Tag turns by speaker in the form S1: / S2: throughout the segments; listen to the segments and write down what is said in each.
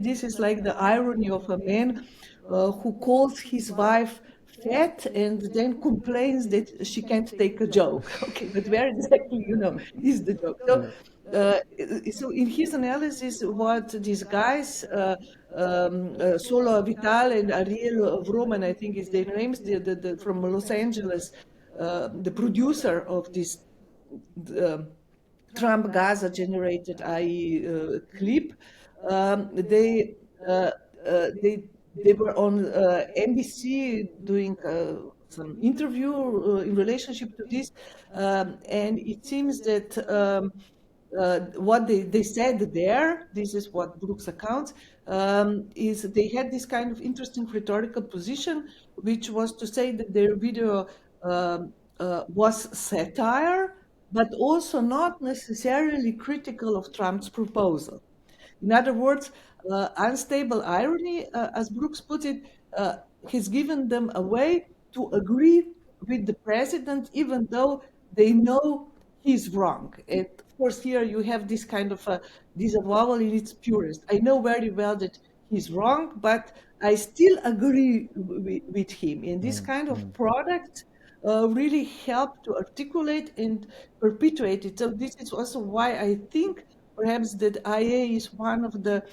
S1: this is like the irony of a man who calls his wife fat and then complains that she can't take a joke. Okay, but where exactly, is the joke? So in his analysis, what these guys, Solo Vital and Ariel Vroman, I think is their names, from Los Angeles, the producer of this Trump Gaza generated AI clip. They were on NBC doing some interview in relationship to this, and it seems that what they said there, this is what Brooks accounts, is they had this kind of interesting rhetorical position, which was to say that their video was satire, but also not necessarily critical of Trump's proposal. In other words, unstable irony, as Brooks put it, has given them a way to agree with the president, even though they know he's wrong. And of course, here you have this kind of a disavowal in its purest. I know very well that he's wrong, but I still agree with him. And this kind of product really helped to articulate and perpetuate it. So this is also why I think perhaps that IA is one of the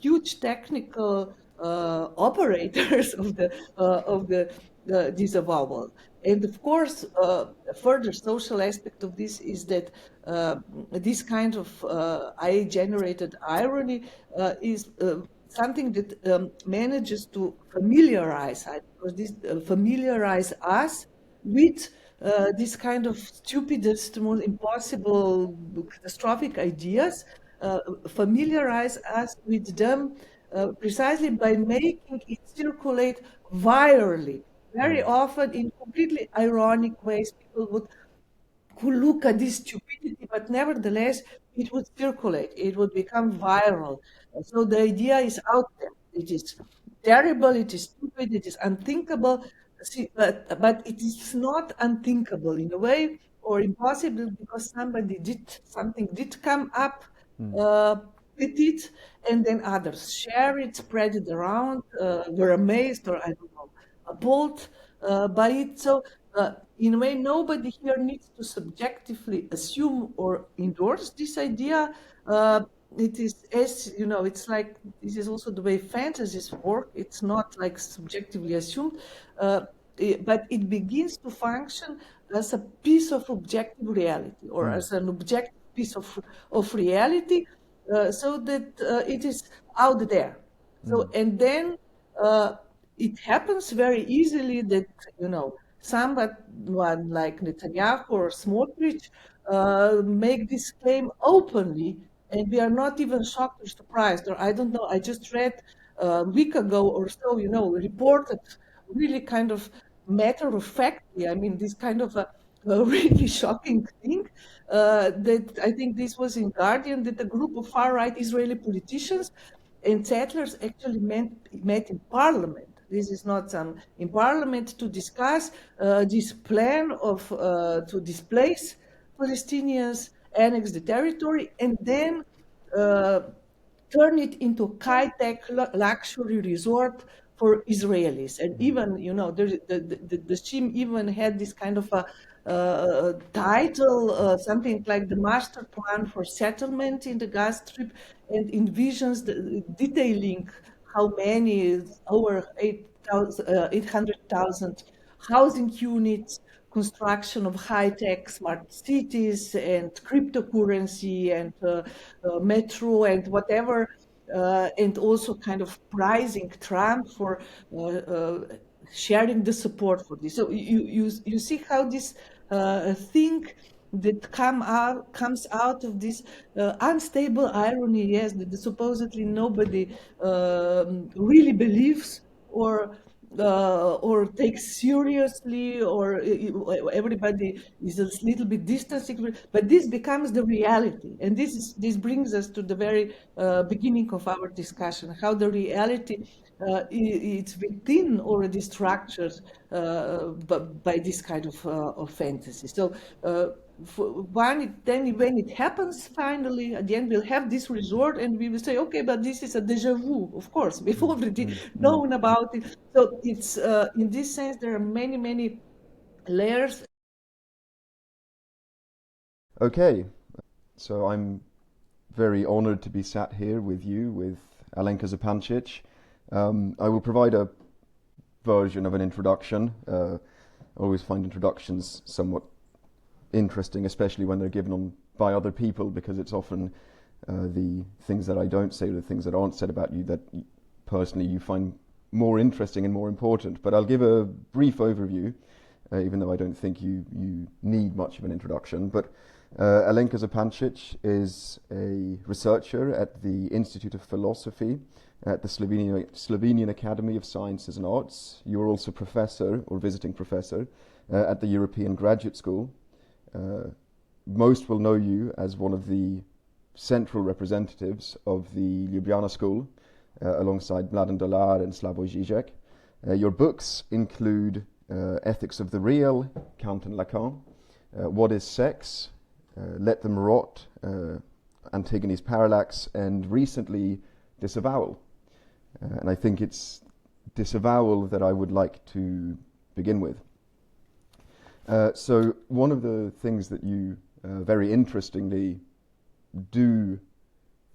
S1: huge technical operators of the disavowal. And of course, a further social aspect of this is that this kind of IA-generated irony is something that manages to familiarize us with this kind of stupidest, most impossible, catastrophic ideas, familiarize us with them precisely by making it circulate virally. Very often in completely ironic ways, people would look at this stupidity, but nevertheless, it would circulate, it would become viral. So the idea is out there. It is terrible, it is stupid, it is unthinkable, but it is not unthinkable in a way, or impossible, because something did come up with it, and then others share it, spread it around, were amazed, or I don't know, appalled by it. So in a way, nobody here needs to subjectively assume or endorse this idea. It is, as you know, it's like, this is also the way fantasies work. It's not like subjectively assumed, but it begins to function as a piece of objective reality, or as an objective piece of reality, so that it is out there. So, and then it happens very easily that, someone like Netanyahu or Smotrich make this claim openly, and we are not even shocked or surprised. Or I don't know, I just read a week ago or so, reported really kind of matter-of-factly, I mean, this kind of a really shocking thing, that I think this was in Guardian, that a group of far-right Israeli politicians and settlers actually met in parliament. This is not in parliament to discuss this plan of to displace Palestinians, annex the territory, and then turn it into high-tech luxury resort for Israelis. And even, the Shim even had this kind of a title, something like the Master Plan for Settlement in the Gaza Strip, and envisions detailing how many, over 800,000 housing units, construction of high-tech smart cities and cryptocurrency and metro and whatever, and also kind of prizing Trump for sharing the support for this. So you see how this thing that comes out of this unstable irony, yes, that supposedly nobody really believes or takes seriously, or everybody is a little bit distancing, but this becomes the reality. And this brings us to the very beginning of our discussion, how the reality it's within already structures by this kind of fantasy. So then when it happens finally, at the end we'll have this resort and we will say, okay, but this is a déjà vu, of course, we've already known about it. So it's in this sense there are many layers.
S2: Okay, so I'm very honored to be sat here with you, with Alenka Zupančič. I will provide a version of an introduction. I always find introductions somewhat interesting, especially when they're given by other people, because it's often the things that I don't say, or the things that aren't said about you that personally you find more interesting and more important. But I'll give a brief overview, even though I don't think you need much of an introduction. But Alenka Zupančič is a researcher at the Institute of Philosophy at the Slovenian Academy of Sciences and Arts. You're also professor or visiting professor at the European Graduate School. Most will know you as one of the central representatives of the Ljubljana School, alongside Mladen, Dolar and Slavoj Žižek. Your books include Ethics of the Real, Kant and Lacan, What is Sex, Let Them Rot, Antigone's Parallax, and recently Disavowal. And I think it's Disavowal that I would like to begin with. So one of the things that you very interestingly do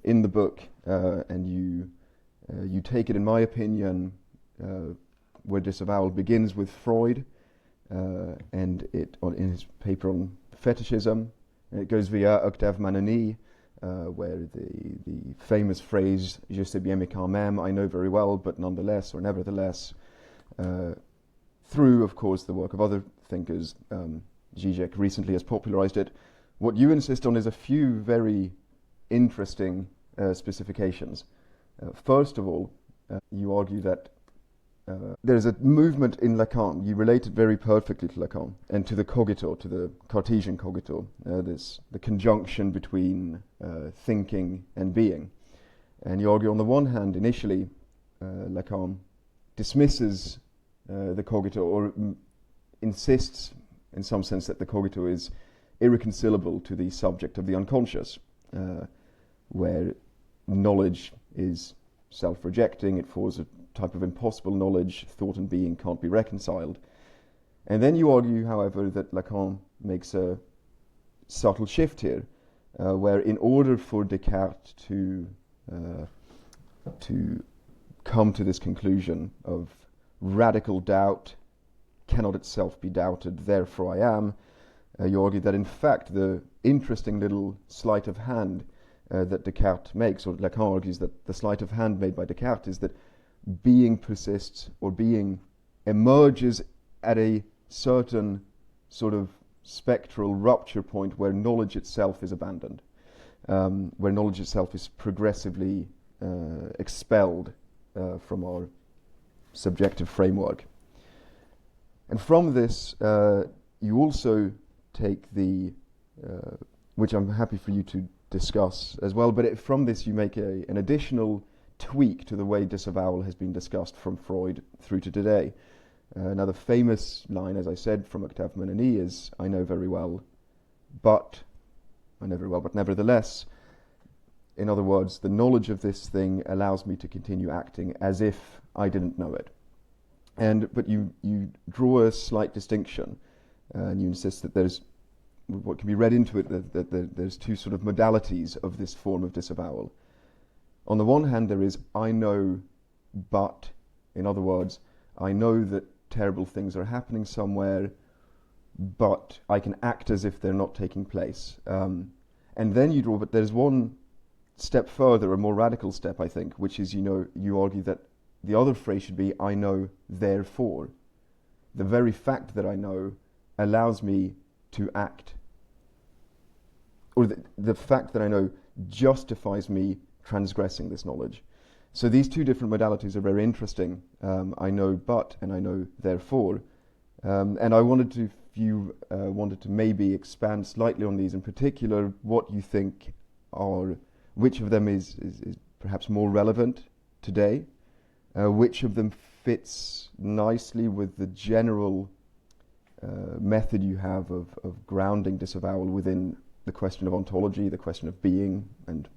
S2: in the book, and you take it, in my opinion, where Disavowal begins with Freud, and in his paper on fetishism, and it goes via Octave Manoni, where the famous phrase "Je sais bien mais quand même," I know very well, but nonetheless or nevertheless, through, of course, the work of other thinkers. Žižek recently has popularized it. What you insist on is a few very interesting specifications. First of all, you argue that there's a movement in Lacan. You relate it very perfectly to Lacan and to the cogito, to the Cartesian cogito, the conjunction between thinking and being. And you argue, on the one hand, initially, Lacan dismisses the cogito, or insists, in some sense, that the cogito is irreconcilable to the subject of the unconscious, where knowledge is self-rejecting, it forms a type of impossible knowledge, thought and being can't be reconciled. And then you argue, however, that Lacan makes a subtle shift here, where in order for Descartes to come to this conclusion of radical doubt cannot itself be doubted, therefore I am, you argue that in fact the interesting little sleight of hand that Descartes makes, or Lacan argues that the sleight of hand made by Descartes is that being persists, or being emerges at a certain sort of spectral rupture point where knowledge itself is abandoned, where knowledge itself is progressively expelled from our subjective framework. And from this, you also take the, which I'm happy for you to discuss as well, but from this you make an additional tweak to the way disavowal has been discussed from Freud through to today. Now the famous line, as I said, from Octave Manoni is, I know very well, but nevertheless. In other words, the knowledge of this thing allows me to continue acting as if I didn't know it. But you draw a slight distinction, and you insist that there's what can be read into it, that there's two sort of modalities of this form of disavowal. On the one hand, there is I know, but, in other words, I know that terrible things are happening somewhere, but I can act as if they're not taking place. And then you draw, but there's one step further, a more radical step, I think, which is, you argue that the other phrase should be, I know, therefore. The very fact that I know allows me to act, or the fact that I know justifies me transgressing this knowledge. So these two different modalities are very interesting. I know but, and I know therefore. And I wanted to, if you wanted to maybe expand slightly on these, in particular, what you think are, which of them is perhaps more relevant today, which of them fits nicely with the general method you have of grounding disavowal within the question of ontology, the question of being, and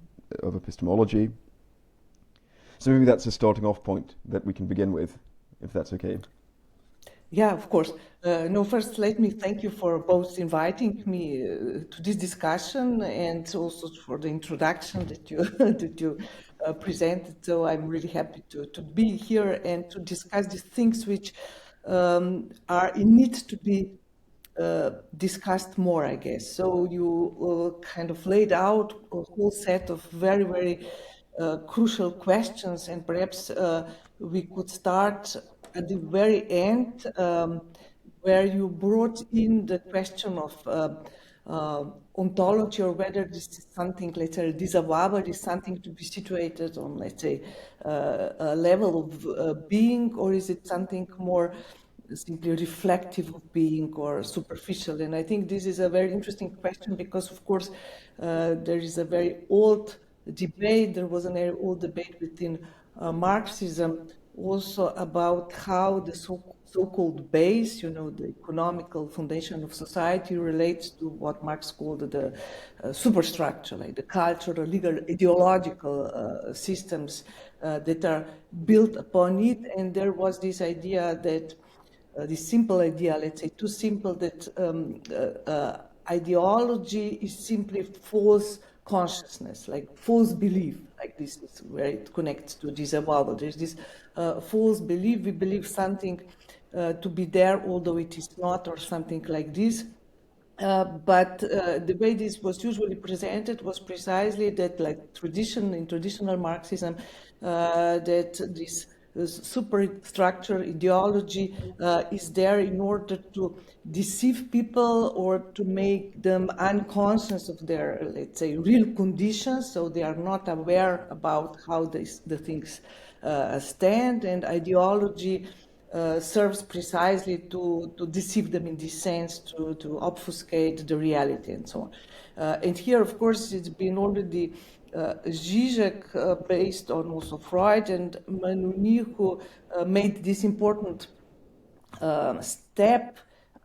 S2: of epistemology. So maybe that's a starting off point that we can begin with, if that's okay.
S1: Yeah, of course. No, first let me thank you for both inviting me to this discussion and also for the introduction that you presented. So I'm really happy to be here and to discuss these things which are in need to be discussed more, I guess. So you kind of laid out a whole set of very, very crucial questions, and perhaps we could start at the very end, where you brought in the question of ontology, or whether this is something, let's say, disavowal is something to be situated on, let's say, a level of being, or is it something more simply reflective of being or superficial? And I think this is a very interesting question because, of course, there is a very old debate. There was a very old debate within Marxism also about how the so-called base, the economical foundation of society, relates to what Marx called the superstructure, like the cultural, legal, ideological systems that are built upon it. And there was this idea that, this simple idea, let's say too simple, that ideology is simply false consciousness, like false belief. Like this is where it connects to disavowal. There's this false belief. We believe something to be there, although it is not, or something like this. But the way this was usually presented was precisely that, like in traditional Marxism, that this superstructure ideology is there in order to deceive people or to make them unconscious of their, let's say, real conditions, so they are not aware about how the things stand, and ideology serves precisely to deceive them in this sense, to obfuscate the reality and so on. And here, of course, it's been already Žižek, based on also Freud and Manuni, who made this important step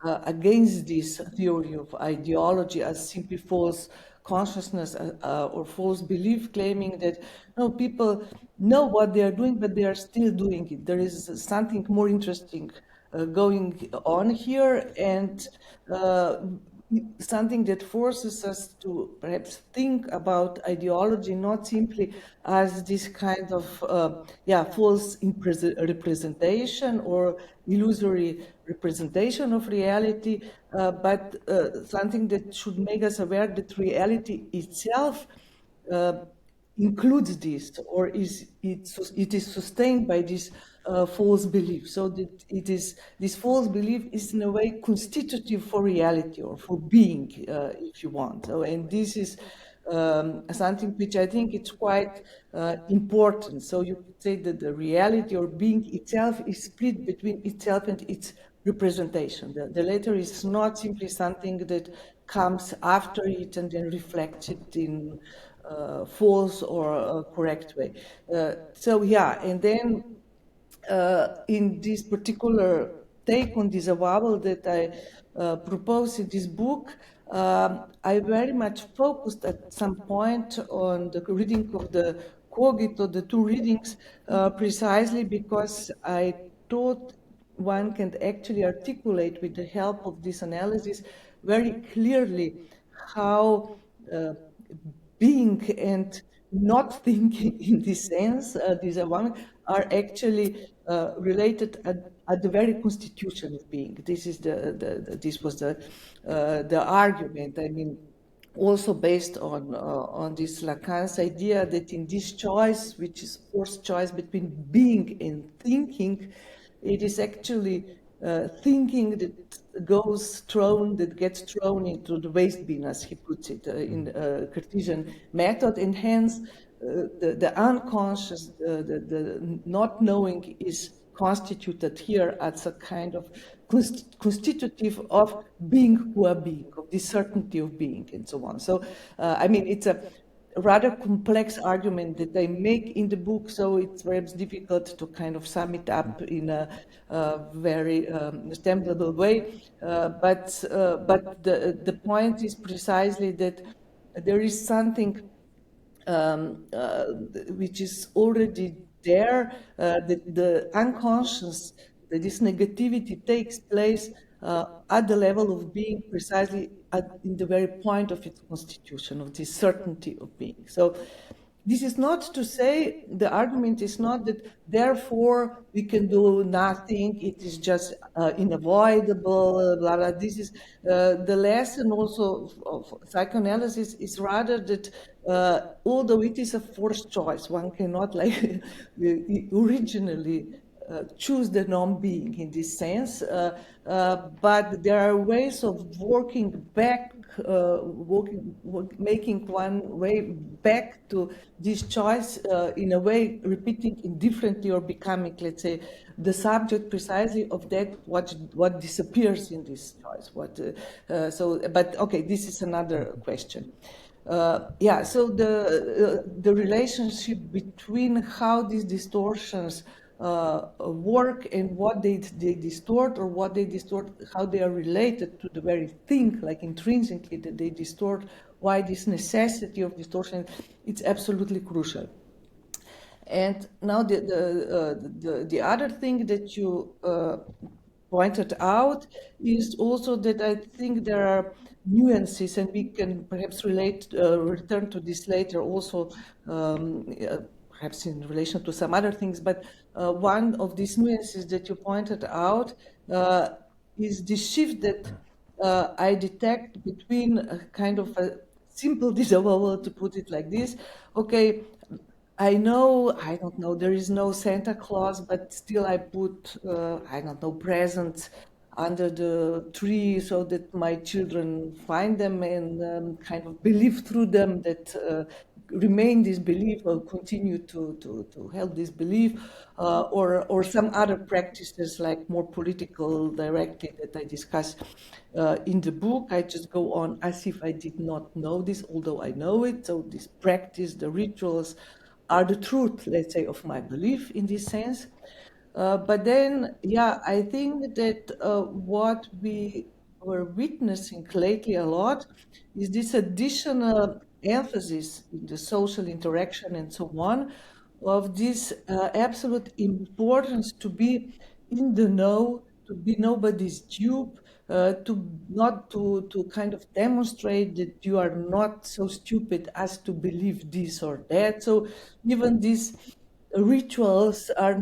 S1: against this theory of ideology as simply false consciousness or false belief, claiming that no, people know what they are doing, but they are still doing it. There is something more interesting going on here, and something that forces us to perhaps think about ideology not simply as this kind of false representation or illusory representation of reality, but something that should make us aware that reality itself includes this, or it is sustained by this false belief. So that this false belief is in a way constitutive for reality, or for being, if you want. So, and this is something which I think it's quite important. So you could say that the reality or being itself is split between itself and its representation. The latter is not simply something that comes after it and then reflects it in false or correct way. And then in this particular take on disavowal that I propose in this book, I very much focused at some point on the reading of the Cogito, the two readings, precisely because I thought one can actually articulate with the help of this analysis very clearly how being and not thinking in this sense, disavowal, are actually related at the very constitution of being. This is this was the argument. I mean, also based on this Lacan's idea that in this choice, which is forced choice between being and thinking, it is actually thinking that gets thrown into the waste bin, as he puts it, in Cartesian method, and hence the unconscious, the not knowing is constituted here as a kind of constitutive of being qua being, of the certainty of being, and so on. So, I mean, it's a rather complex argument that I make in the book, so it's perhaps difficult to kind of sum it up in a very understandable way. But the point is precisely that there is something which is already there, that the unconscious, that this negativity takes place at the level of being precisely in the very point of its constitution, of this certainty of being. So this is not to say, the argument is not that therefore we can do nothing, it is just unavoidable, blah, blah. This is the lesson also of psychoanalysis is rather that although it is a forced choice, one cannot like originally choose the non-being in this sense, but there are ways of working back, making one way back to this choice in a way, repeating indifferently or becoming, let's say, the subject precisely of that what disappears in this choice. But okay, this is another question. So the relationship between how these distortions work and what they distort, or what they distort, how they are related to the very thing, like intrinsically that they distort, why this necessity of distortion, it's absolutely crucial. And now the other thing that you pointed out is also that I think there are nuances, and we can perhaps return to this later also, perhaps in relation to some other things, but one of these nuances that you pointed out is the shift that I detect between a kind of a simple disavowal, to put it like this. Okay, I don't know, there is no Santa Claus, but still I put, presents under the tree so that my children find them and kind of believe through them that remain this belief or continue to help this belief, or some other practices like more political directed that I discuss in the book. I just go on as if I did not know this, although I know it. So this practice, the rituals, are the truth, let's say, of my belief in this sense. But then, I think that what we were witnessing lately a lot is this additional emphasis in the social interaction and so on, of this absolute importance to be in the know, to be nobody's dupe, to kind of demonstrate that you are not so stupid as to believe this or that. So even these rituals are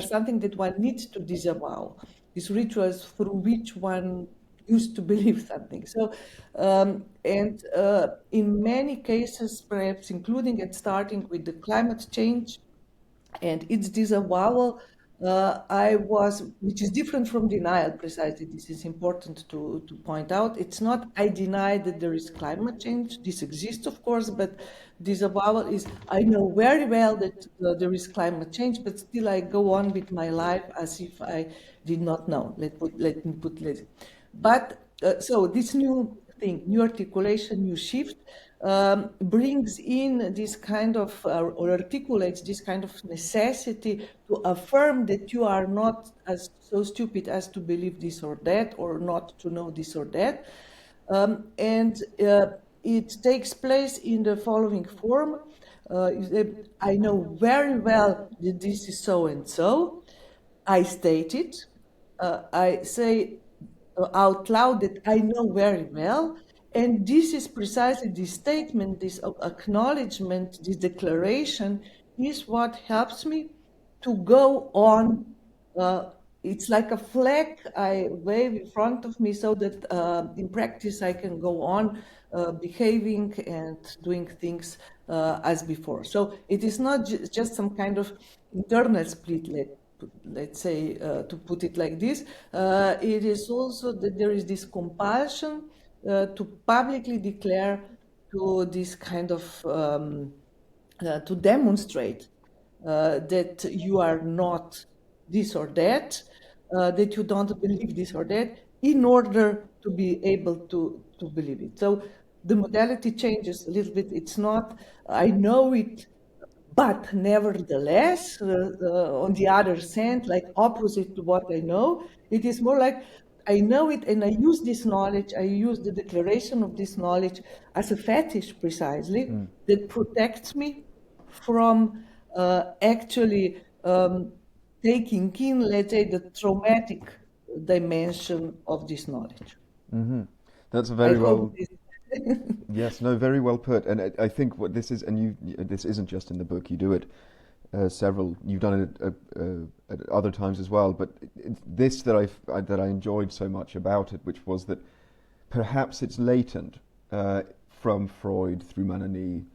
S1: something that one needs to disavow. These rituals through which one used to believe something. So, in many cases, perhaps including and starting with the climate change and its disavowal, which is different from denial, precisely. This is important to point out. It's not I deny that there is climate change. This exists, of course, but disavowal is I know very well that there is climate change, but still I go on with my life as if I did not know. But so this new thing, new articulation, new shift, brings in this kind of, or articulates this kind of necessity to affirm that you are not as so stupid as to believe this or that, or not to know this or that. It takes place in the following form. I know very well that this is so and so. I state it. I say out loud that I know very well. And this is precisely this statement, this acknowledgement, this declaration is what helps me to go on. It's like a flag I wave in front of me so that in practice I can go on behaving and doing things as before. So it is not just some kind of internal split, let's say, to put it like this. It is also that there is this compulsion to publicly declare, to this kind of, to demonstrate that you are not this or that, that you don't believe this or that, in order to be able to believe it. So the modality changes a little bit. It's not, I know it, but nevertheless, on the other hand, like opposite to what I know, it is more like I know it and I use this knowledge, I use the declaration of this knowledge as a fetish precisely that protects me from actually taking in, let's say, the traumatic dimension of this knowledge.
S2: Mm-hmm. That's very well.
S1: This...
S2: Yes, no, very well put. And I think what this is, and this isn't just in the book. You do it you've done it at other times as well. But this that I enjoyed so much about it, which was that perhaps it's latent from Freud through Manani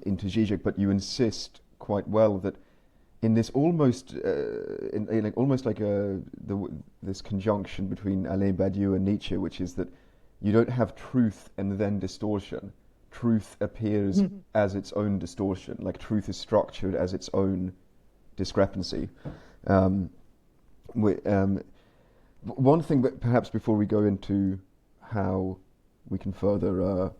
S2: into Žižek, but you insist quite well that in this almost almost like this conjunction between Alain Badiou and Nietzsche, which is that you don't have truth and then distortion. Truth appears as its own distortion, like truth is structured as its own discrepancy. One thing, but perhaps before we go into how we can further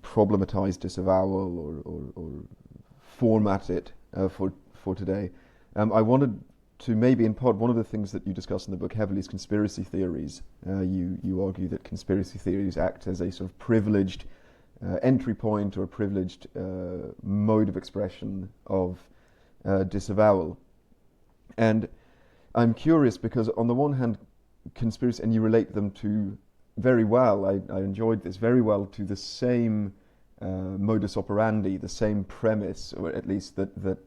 S2: problematize disavowal or format it for today, I wanted to maybe in part, one of the things that you discuss in the book heavily is conspiracy theories. You argue that conspiracy theories act as a sort of privileged entry point or a privileged mode of expression of disavowal. And I'm curious because on the one hand, conspiracy, and you relate them to very well, I enjoyed this very well, to the same modus operandi, the same premise, or at least that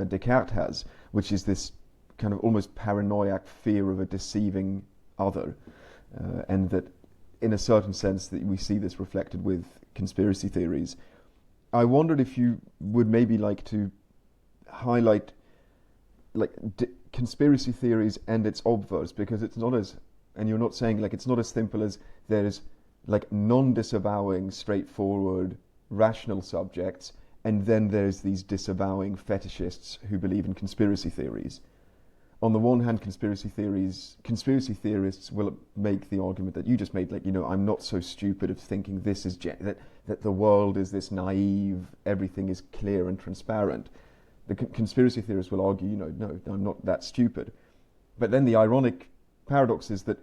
S2: Descartes has, which is this kind of almost paranoiac fear of a deceiving other, and that in a certain sense that we see this reflected with conspiracy theories. I wondered if you would maybe like to highlight like conspiracy theories and its obverse, because it's not as, and you're not saying like it's not as simple as there's like non-disavowing, straightforward, rational subjects, and then there's these disavowing fetishists who believe in conspiracy theories. On the one hand, conspiracy theorists will make the argument that you just made, like, I'm not so stupid of thinking this is that the world is this naive, everything is clear and transparent. The conspiracy theorists will argue, no, I'm not that stupid. But then the ironic paradox is that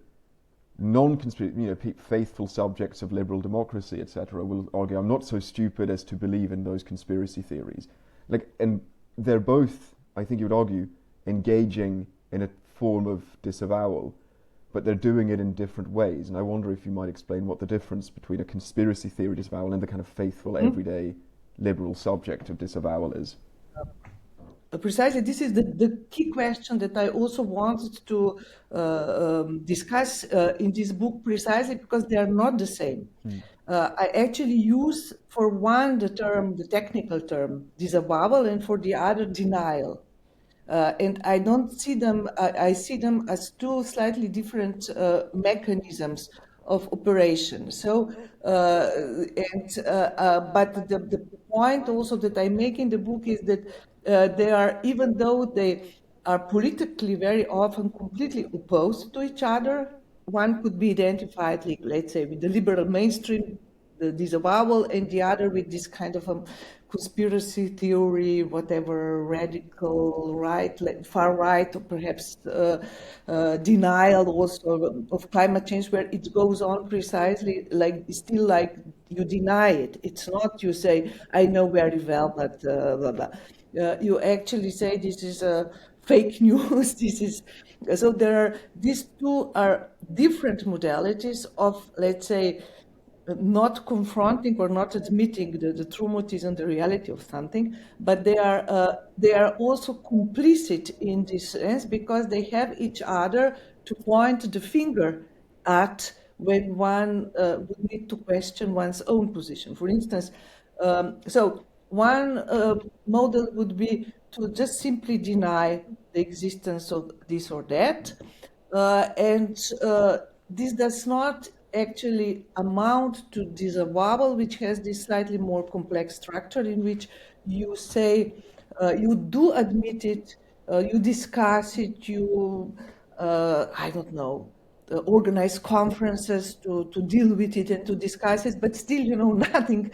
S2: faithful subjects of liberal democracy, etc., will argue, I'm not so stupid as to believe in those conspiracy theories. And they're both, I think you would argue, engaging in a form of disavowal, but they're doing it in different ways. And I wonder if you might explain what the difference between a conspiracy theory disavowal and the kind of faithful, everyday liberal subject of disavowal is.
S1: Precisely, this is the key question that I also wanted to discuss in this book, precisely because they are not the same. I actually use for one the technical term disavowal, and for the other denial. And I don't see them, I see them as two slightly different mechanisms of operation. So, but the point also that I make in the book is that they are, even though they are politically very often completely opposed to each other, one could be identified, like, let's say, with the liberal mainstream, the disavowal, and the other with this kind of a conspiracy theory, whatever, radical right, far right, or perhaps denial also of climate change, where it goes on precisely still like you deny it. It's not you say, I know very well, but blah, blah. You actually say this is fake news, this is, so these two are different modalities of, let's say, not confronting or not admitting the true motives and the reality of something, but they are also complicit in this sense because they have each other to point the finger at when one would need to question one's own position. For instance, so one model would be to just simply deny the existence of this or that, and this does not actually amount to disavowal, which has this slightly more complex structure in which you say you do admit it, you discuss it, you I don't know, organize conferences to deal with it and to discuss it, but still, nothing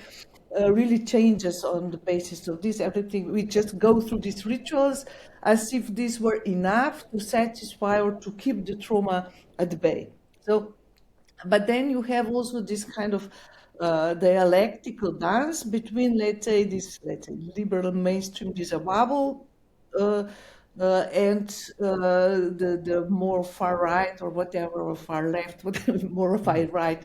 S1: really changes on the basis of this. Everything, we just go through these rituals as if these were enough to satisfy or to keep the trauma at bay. So, but then you have also this kind of dialectical dance between, let's say, liberal mainstream disavowal and the more far right or whatever, or far left, whatever, more far right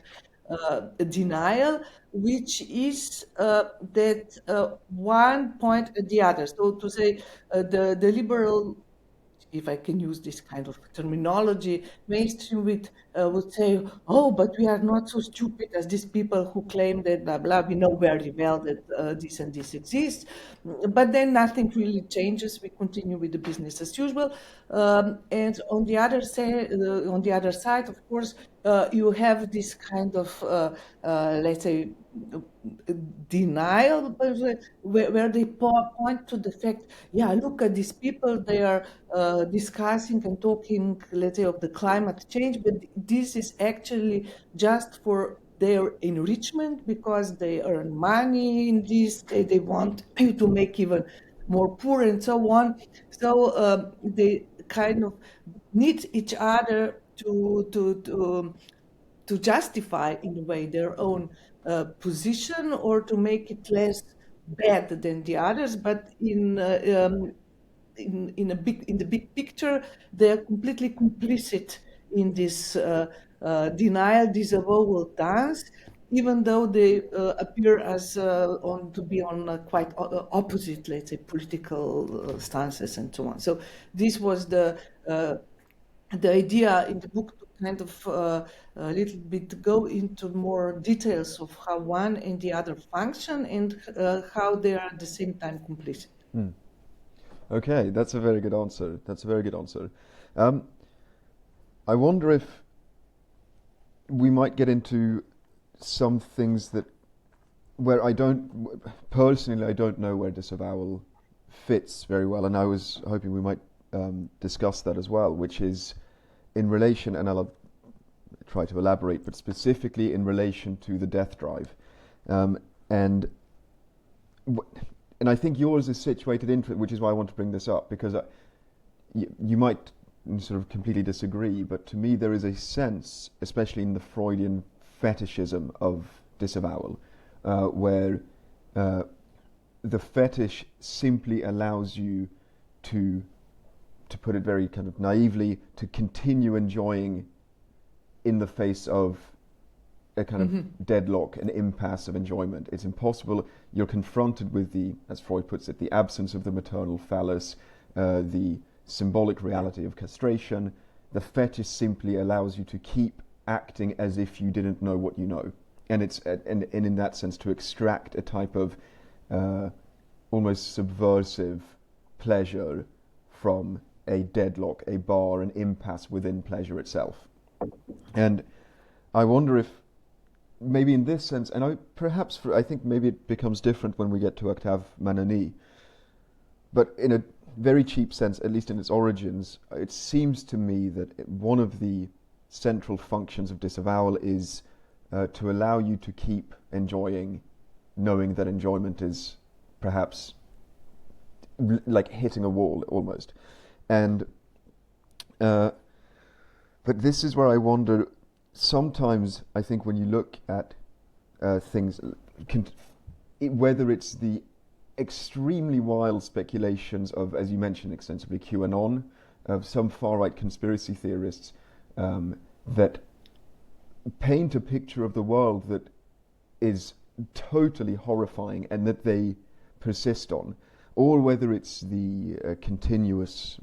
S1: denial, which is that one point at the other. So to say, the liberal, if I can use this kind of terminology, mainstream would say, oh, but we are not so stupid as these people who claim that blah, blah, we know very well that this and this exists. But then nothing really changes. We continue with the business as usual. And on the other side, of course, you have this kind of, let's say, denial, where they point to the fact, yeah, look at these people, they are discussing and talking, let's say, of the climate change, but this is actually just for their enrichment because they earn money in this, they want you to make even more poor and so on. So they kind of need each other to justify, in a way, their own position, or to make it less bad than the others. But in the big picture, they are completely complicit in this denial, disavowal dance, even though they appear as to be on quite opposite, let's say, political stances and so on. So this was the idea in the book, to kind of a little bit go into more details of how one and the other function, and how they are at the same time complicit.
S2: Okay, that's a very good answer. I wonder if we might get into some things where I don't know where disavowal fits very well, and I was hoping we might discuss that as well, which is in relation, and I'll try to elaborate, but specifically in relation to the death drive, and I think yours is situated into it, which is why I want to bring this up, because you might sort of completely disagree, but to me there is a sense, especially in the Freudian fetishism of disavowal, where the fetish simply allows you to put it very kind of naively, to continue enjoying in the face of a kind of deadlock, an impasse of enjoyment. It's impossible. You're confronted with as Freud puts it, the absence of the maternal phallus, the symbolic reality of castration. The fetish simply allows you to keep acting as if you didn't know what you know. And it's and in that sense to extract a type of almost subversive pleasure from a deadlock, a bar, an impasse within pleasure itself. And I wonder if maybe in this sense, and I think maybe it becomes different when we get to Octave Manani, but in a very cheap sense, at least in its origins, it seems to me that one of the central functions of disavowal is to allow you to keep enjoying, knowing that enjoyment is perhaps like hitting a wall almost. And but this is where I wonder, sometimes I think when you look at things, whether it's the extremely wild speculations of, as you mentioned extensively, QAnon, of some far-right conspiracy theorists that paint a picture of the world that is totally horrifying and that they persist on, or whether it's the continuous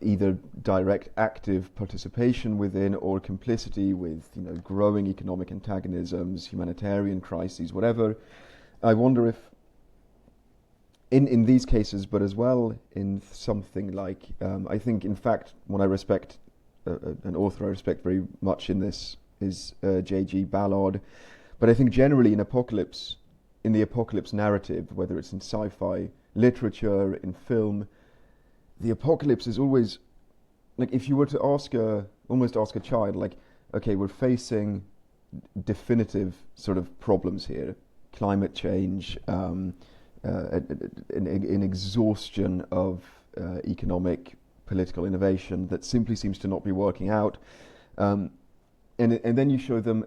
S2: either direct active participation within or complicity with growing economic antagonisms, humanitarian crises, whatever. I wonder if in these cases, but as well in something like, I think in fact when I respect an author I respect very much in this is J.G. Ballard, but I think generally in the apocalypse narrative, whether it's in sci-fi literature, in film, the apocalypse is always like if you were to almost ask a child, like, okay, we're facing definitive sort of problems here, climate change, an exhaustion of economic, political innovation that simply seems to not be working out. And then you show them,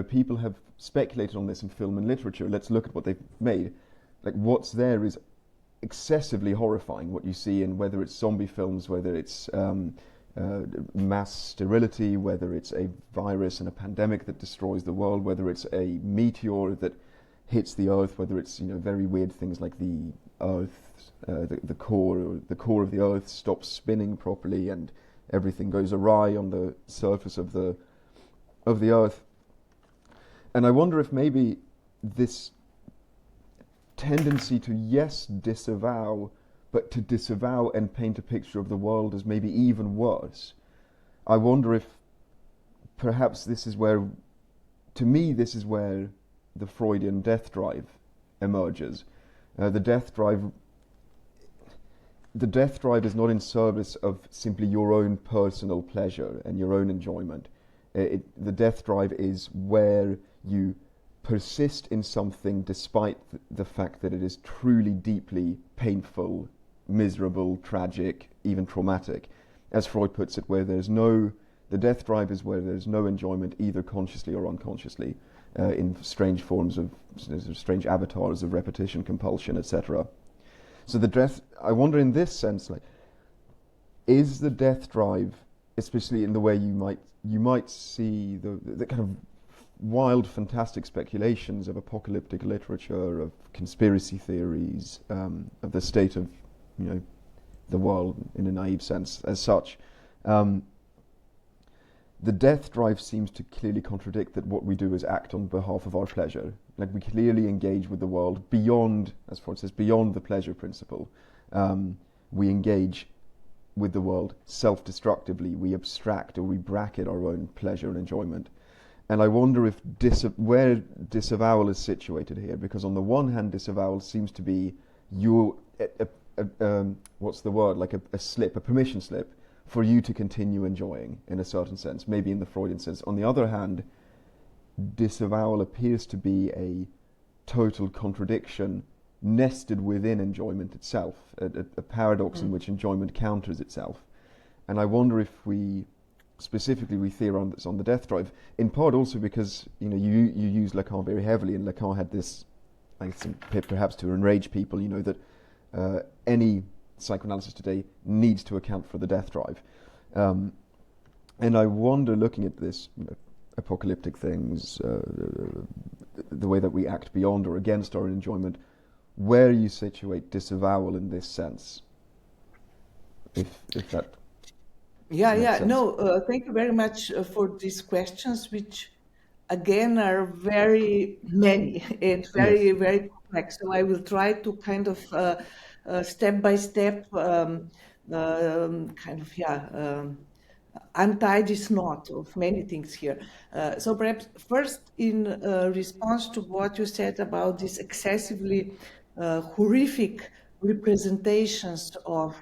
S2: people have speculated on this in film and literature. Let's look at what they've made. Like, what's there is excessively horrifying. What you see in whether it's zombie films, whether it's mass sterility, whether it's a virus and a pandemic that destroys the world, whether it's a meteor that hits the Earth, whether it's very weird things like the Earth, the core of the Earth stops spinning properly and everything goes awry on the surface of the Earth. And I wonder if maybe this tendency to disavow, but to disavow and paint a picture of the world as maybe even worse. I wonder if perhaps this is where the Freudian death drive emerges. The death drive is not in service of simply your own personal pleasure and your own enjoyment. The death drive is where you persist in something despite the fact that it is truly deeply painful, miserable, tragic, even traumatic. As Freud puts it, the death drive is where there's no enjoyment, either consciously or unconsciously, in strange forms of strange avatars of repetition, compulsion, etc. So I wonder in this sense, like, is the death drive, especially in the way you might see the kind of wild, fantastic speculations of apocalyptic literature, of conspiracy theories, of the state of, the world in a naive sense as such. The death drive seems to clearly contradict that what we do is act on behalf of our pleasure. Like, we clearly engage with the world beyond, as Freud says, beyond the pleasure principle. We engage with the world self-destructively. We abstract or we bracket our own pleasure and enjoyment. And I wonder if where disavowal is situated here, because on the one hand, disavowal seems to be what's the word, like a permission slip for you to continue enjoying in a certain sense, maybe in the Freudian sense. On the other hand, disavowal appears to be a total contradiction nested within enjoyment itself, a paradox in which enjoyment counters itself. And I wonder if we theorize on the death drive, in part also because you use Lacan very heavily, and Lacan had this, I think, perhaps to enrage people, that any psychoanalysis today needs to account for the death drive. And I wonder, looking at this, apocalyptic things, the way that we act beyond or against our enjoyment, where you situate disavowal in this sense, if that.
S1: Thank you very much for these questions, which again are very many and very complex. So I will try to kind of step by step untie this knot of many things here. So perhaps first, in response to what you said about these excessively horrific representations of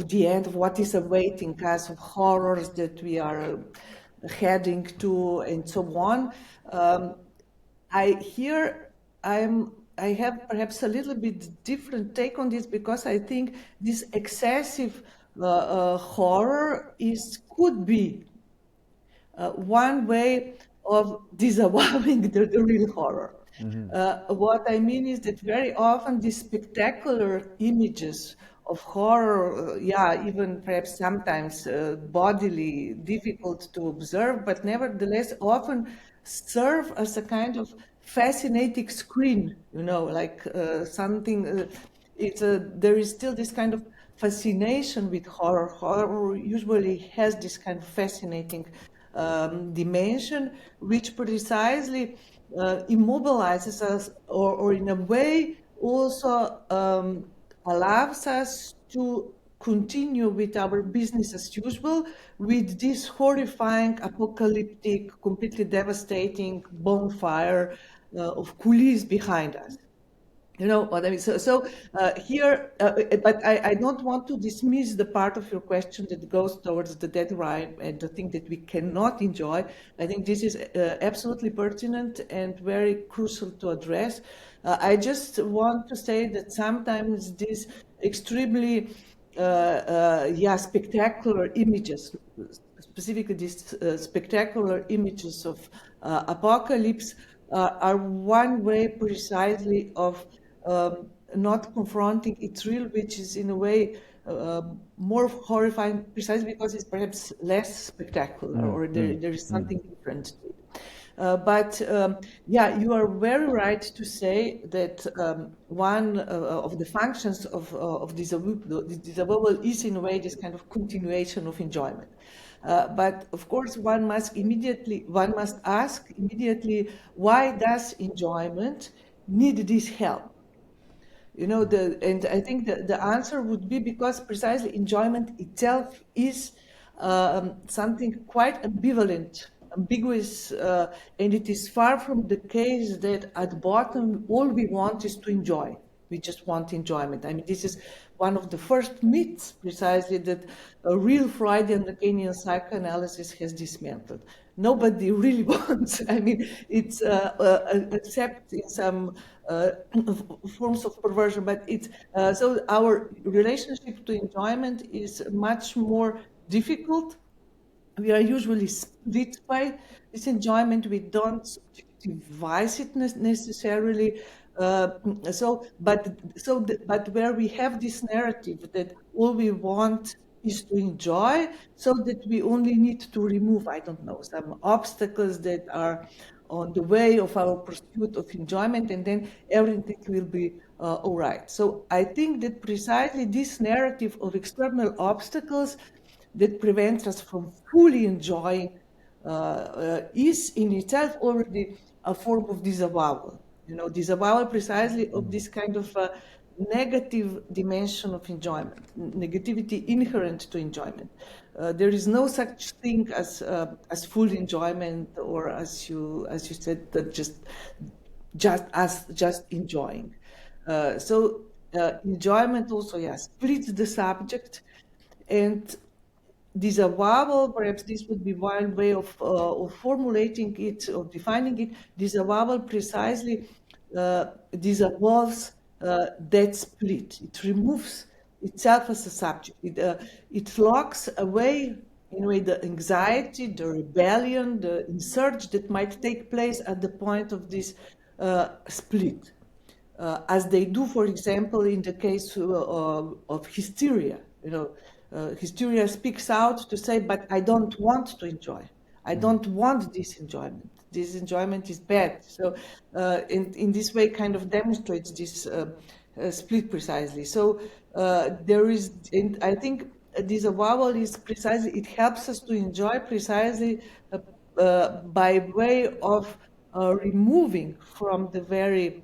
S1: the end, of what is awaiting us, of horrors that we are heading to, and so on. I have perhaps a little bit different take on this, because I think this excessive horror could be one way of disavowing the real horror. Mm-hmm. What I mean is that very often these spectacular images of horror, even perhaps sometimes bodily difficult to observe, but nevertheless often serve as a kind of fascinating screen, like something. There is still this kind of fascination with horror. Horror usually has this kind of fascinating dimension, which precisely immobilizes us, or in a way also allows us to continue with our business as usual, with this horrifying, apocalyptic, completely devastating bonfire of coulisses behind us. You know what I mean? So here, but I don't want to dismiss the part of your question that goes towards the dead drive and the thing that we cannot enjoy. I think this is absolutely pertinent and very crucial to address. I just want to say that sometimes these extremely spectacular images, specifically these spectacular images of apocalypse, are one way precisely of not confronting its real, which is in a way more horrifying, precisely because it's perhaps less spectacular, or there is something different to it. You are very right to say that one of the functions of disavowal is in a way this kind of continuation of enjoyment. But of course, one must ask immediately, why does enjoyment need this help? You know, and I think the answer would be because precisely enjoyment itself is something quite ambiguous, and it is far from the case that at bottom all we want is to enjoy. We just want enjoyment. I mean, this is one of the first myths precisely that a real Freudian Lacanian psychoanalysis has dismantled. Nobody really wants, I mean, it's except in some forms of perversion, but it's, so our relationship to enjoyment is much more difficult. We are usually split by this enjoyment. We don't subjectivize it necessarily. But where we have this narrative that all we want is to enjoy, so that we only need to remove, I don't know, some obstacles that are on the way of our pursuit of enjoyment, and then everything will be all right. So I think that precisely this narrative of external obstacles that prevents us from fully enjoying is in itself already a form of disavowal. You know, disavowal precisely of this kind of negative dimension of enjoyment, negativity inherent to enjoyment. There is no such thing as full enjoyment, or as you said, that just enjoying. Enjoyment also splits the subject, and disavowal, perhaps this would be one way of formulating it, of defining it. Disavowal precisely disavows that split. It removes itself as a subject. It locks away, in a way, the anxiety, the rebellion, the insurge that might take place at the point of this split, as they do, for example, in the case of hysteria. You know, hysteria speaks out to say, but I don't want to enjoy. I don't want this enjoyment. This enjoyment is bad. So in this way kind of demonstrates this split precisely. So there is, and I think disavowal is precisely, it helps us to enjoy precisely by way of removing from the very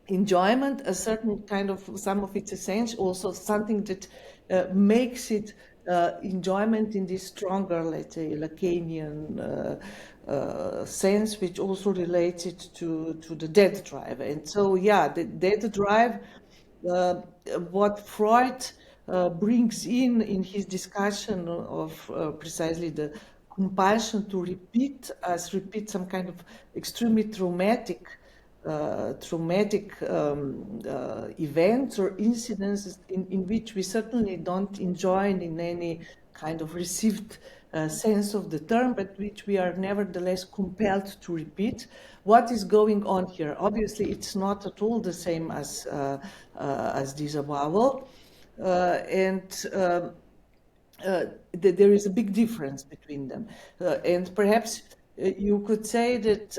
S1: enjoyment a certain kind of, some of its essence, also something that makes it enjoyment in this stronger, let's say, Lacanian sense, which also relates it to the death drive. And so, the death drive, what Freud brings in his discussion of precisely the compulsion to repeat some kind of extremely traumatic events or incidents in which we certainly don't enjoy in any kind of received sense of the term, but which we are nevertheless compelled to repeat. What is going on here? Obviously, it's not at all the same as disavowal, and there is a big difference between them. And perhaps you could say that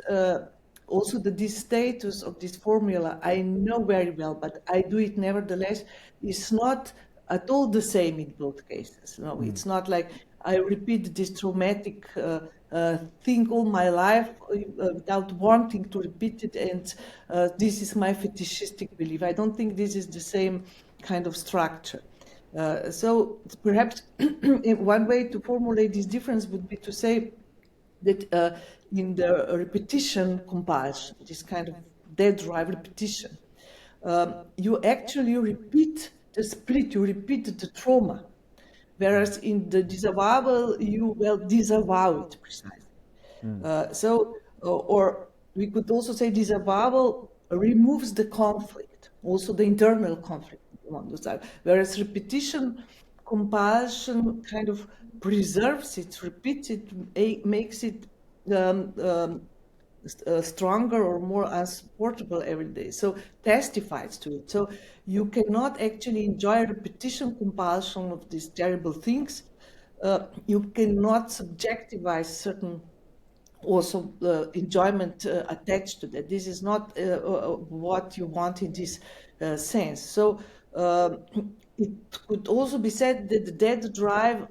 S1: also this status of this formula, I know very well, but I do it nevertheless, is not at all the same in both cases. No, it's not like I repeat this traumatic thing all my life without wanting to repeat it, and this is my fetishistic belief. I don't think this is the same kind of structure. So perhaps one way to formulate this difference would be to say that in the repetition compulsion, this kind of dead drive repetition, you actually repeat the split, you repeat the trauma. Whereas in the disavowal, you disavow it precisely. Or we could also say disavowal removes the conflict, also the internal conflict on the side. Whereas repetition, compulsion kind of preserves it, repeats it, makes it stronger or more unsupportable every day. So testifies to it. So you cannot actually enjoy repetition, compulsion of these terrible things. You cannot subjectivize certain also enjoyment attached to that. This is not what you want in this sense. So it could also be said that the dead drive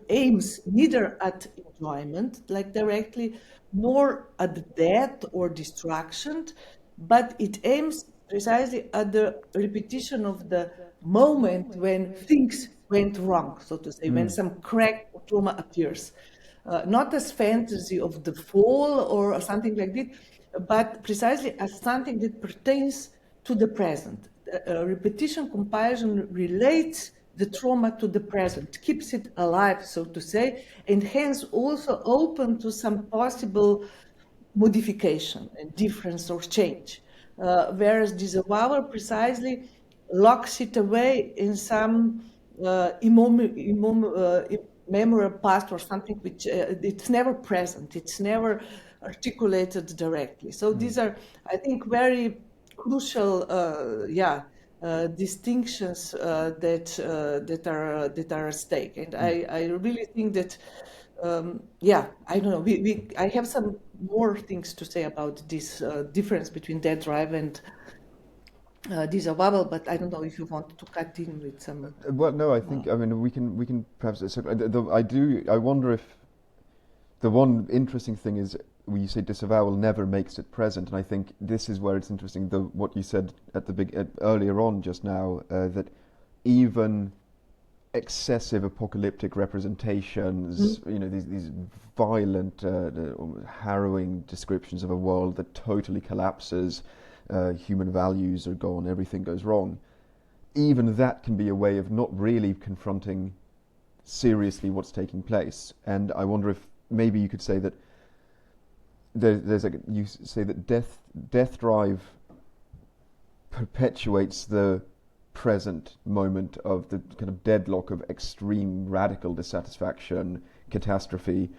S1: aims neither at enjoyment, like directly, nor at death or destruction, but it aims precisely at the repetition of the moment when things went wrong, so to say, when some crack or trauma appears. Not as fantasy of the fall or something like this, but precisely as something that pertains to the present. Repetition compulsion relates the trauma to the present, keeps it alive, so to say, and hence also open to some possible modification and difference or change. Whereas disavowal precisely locks it away in some memorable past or something which it's never present, it's never articulated directly. So these are, I think, very crucial distinctions that are at stake. And I really think that I don't know, I have some more things to say about this difference between dead drive and disavowal, but I don't know if you want to cut in with some.
S2: Well, no, I think I mean we can perhaps. I wonder if the one interesting thing is when you say disavowal never makes it present, and I think this is where it's interesting. What you said at earlier on just now, that even excessive apocalyptic representations, these violent, harrowing descriptions of a world that totally collapses. Human values are gone, everything goes wrong. Even that can be a way of not really confronting seriously what's taking place. And I wonder if maybe you could say that you say that death drive perpetuates the present moment of the kind of deadlock of extreme radical dissatisfaction, catastrophe,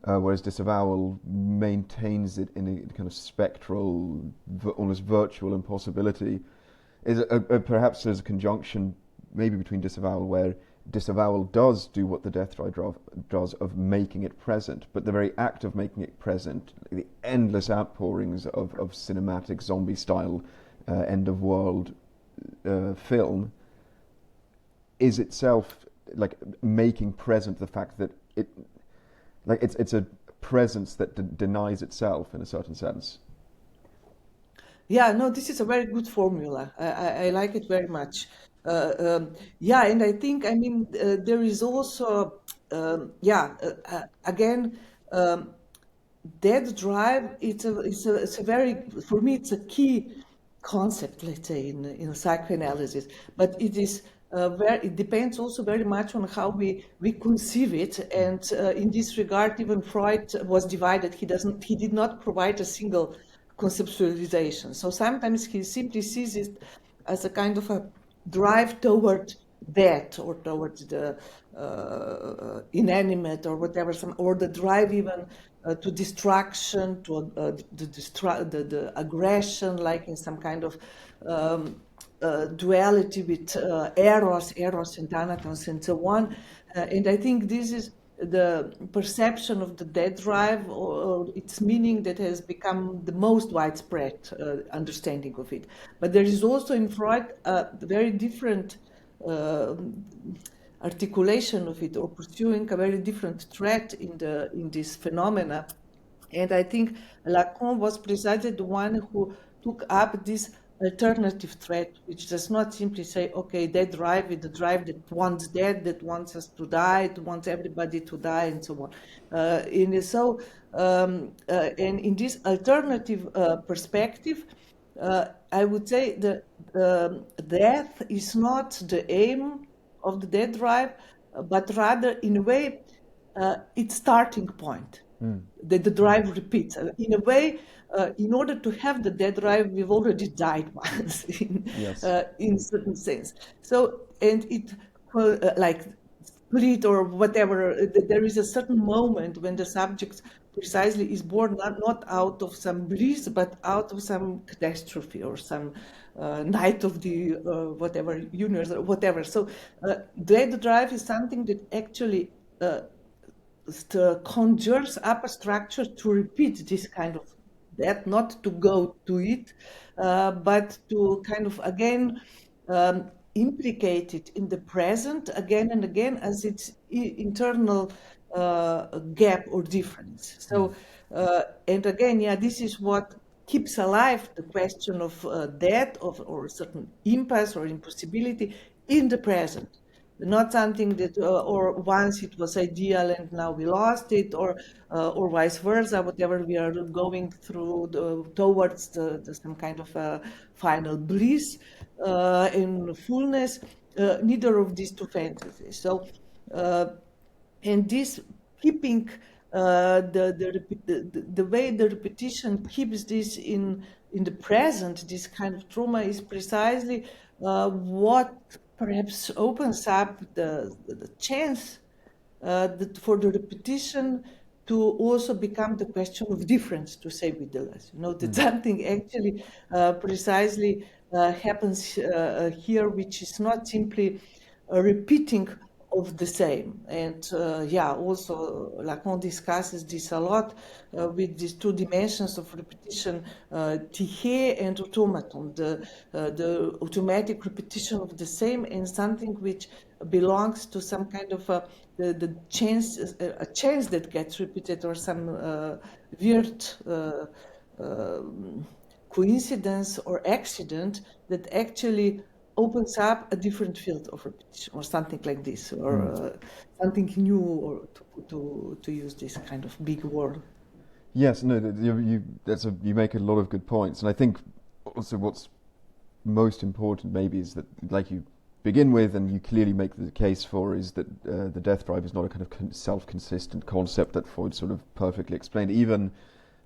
S2: whereas disavowal maintains it in a kind of spectral, almost virtual impossibility. Perhaps there's a conjunction maybe between disavowal, where disavowal does do what the death drive does of making it present, but the very act of making it present, the endless outpourings of cinematic zombie-style end-of-world film, is itself like making present the fact that it's a presence that denies itself in a certain sense.
S1: Yeah, no, this is a very good formula. I like it very much. And I think, there is also, again, dead drive. It's a very, for me, it's a key concept, let's say, in psychoanalysis. But it is it depends also very much on how we conceive it. And in this regard, even Freud was divided. He did not provide a single conceptualization. So sometimes he simply sees it as a kind of a drive toward death or towards the inanimate or whatever, or the drive even to destruction, to the aggression, like in some kind of duality with eros and thanatos and so on. And I think this is the perception of the dead drive, or its meaning, that has become the most widespread understanding of it. But there is also in Freud a very different articulation of it, or pursuing a very different thread in this phenomena. And I think Lacan was precisely the one who took up this alternative threat, which does not simply say, okay, that drive is the drive that wants death, that wants us to die, that wants everybody to die, and so on. And in this alternative perspective, I would say that death is not the aim of the death drive, but rather, in a way, its starting point. That the drive repeats. In a way, in order to have the death drive, we've already died once, in certain sense. So, and it, like split or whatever, there is a certain moment when the subject precisely is born not out of some bliss, but out of some catastrophe or some night of the whatever universe or whatever. So death drive is something that actually conjures up a structure to repeat this kind of death, not to go to it, but to kind of again implicate it in the present again and again as its internal gap or difference. So, and again, this is what keeps alive the question of death or certain impasse or impossibility in the present. Not something that, or once it was ideal and now we lost it, or vice versa, whatever we are going through towards some kind of final bliss in fullness. Neither of these two fantasies. So, and this keeping the way the repetition keeps this in the present, this kind of trauma is precisely what perhaps opens up the chance for the repetition to also become the question of difference, to say with the less. That something actually precisely happens here, which is not simply a repeating of the same. And also Lacan discusses this a lot with these two dimensions of repetition, tiché and automaton, the automatic repetition of the same and something which belongs to some kind of a chance that gets repeated, or some weird coincidence or accident that actually opens up a different field of repetition, or something like this, or something new, or to use this kind of big word.
S2: Yes, no, you make a lot of good points, and I think also what's most important maybe is that, like you begin with, and you clearly make the case for, is that the death drive is not a kind of self-consistent concept that Freud sort of perfectly explained. Even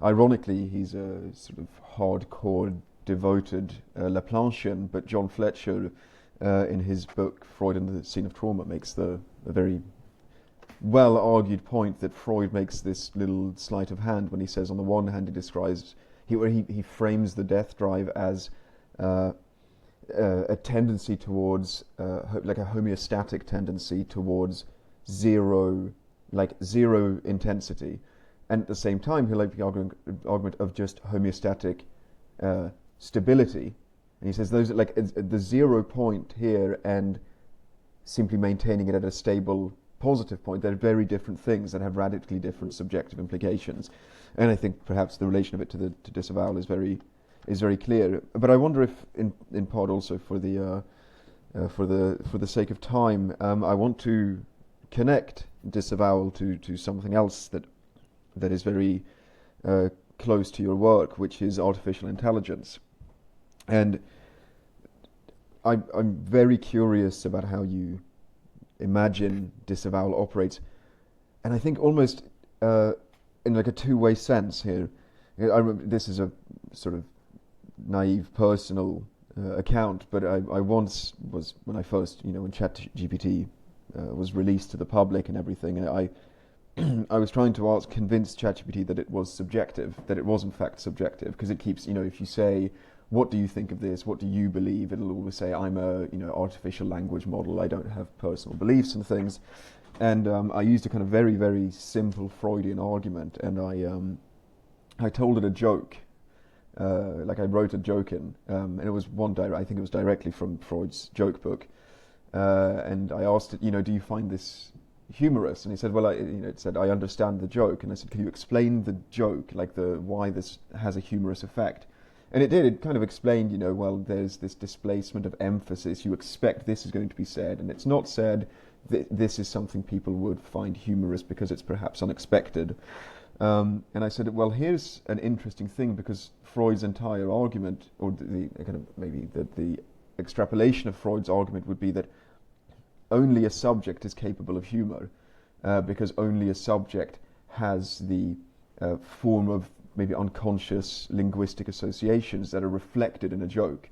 S2: ironically, he's a sort of hardcore devoted Laplanchian, but John Fletcher, in his book Freud and the Scene of Trauma, makes a very well-argued point that Freud makes this little sleight of hand when he says, on the one hand, he frames the death drive as a tendency towards, like a homeostatic tendency towards zero intensity, and at the same time he'll make the argument of just homeostatic stability, and he says those are like the 0 point here and simply maintaining it at a stable positive point. They're very different things that have radically different subjective implications, and I think perhaps the relation of it to disavowal is very clear. But I wonder if, in part also for the sake of time, I want to connect disavowal to something else that is very close to your work, which is artificial intelligence. And I'm very curious about how you imagine disavowal operates, and I think almost in like a two-way sense here. This is a sort of naive personal account, but I once was, when I first, when ChatGPT was released to the public and everything, and I was trying to convince ChatGPT that it was subjective, that it was in fact subjective, because it keeps, if you say, what do you think of this? What do you believe? It'll always say, I'm a artificial language model. I don't have personal beliefs and things. And I used a kind of very, very simple Freudian argument, and I told it a joke. Like I wrote a joke in, and it was I think it was directly from Freud's joke book. And I asked it, do you find this humorous? And he said, well, it said, I understand the joke. And I said, can you explain the joke, like why this has a humorous effect? And it did. It kind of explained, well, there's this displacement of emphasis. You expect this is going to be said, and it's not said. This is something people would find humorous because it's perhaps unexpected. And I said, well, here's an interesting thing, because Freud's entire argument, or the kind of maybe the extrapolation of Freud's argument would be that only a subject is capable of humor, because only a subject has the form of maybe unconscious linguistic associations that are reflected in a joke.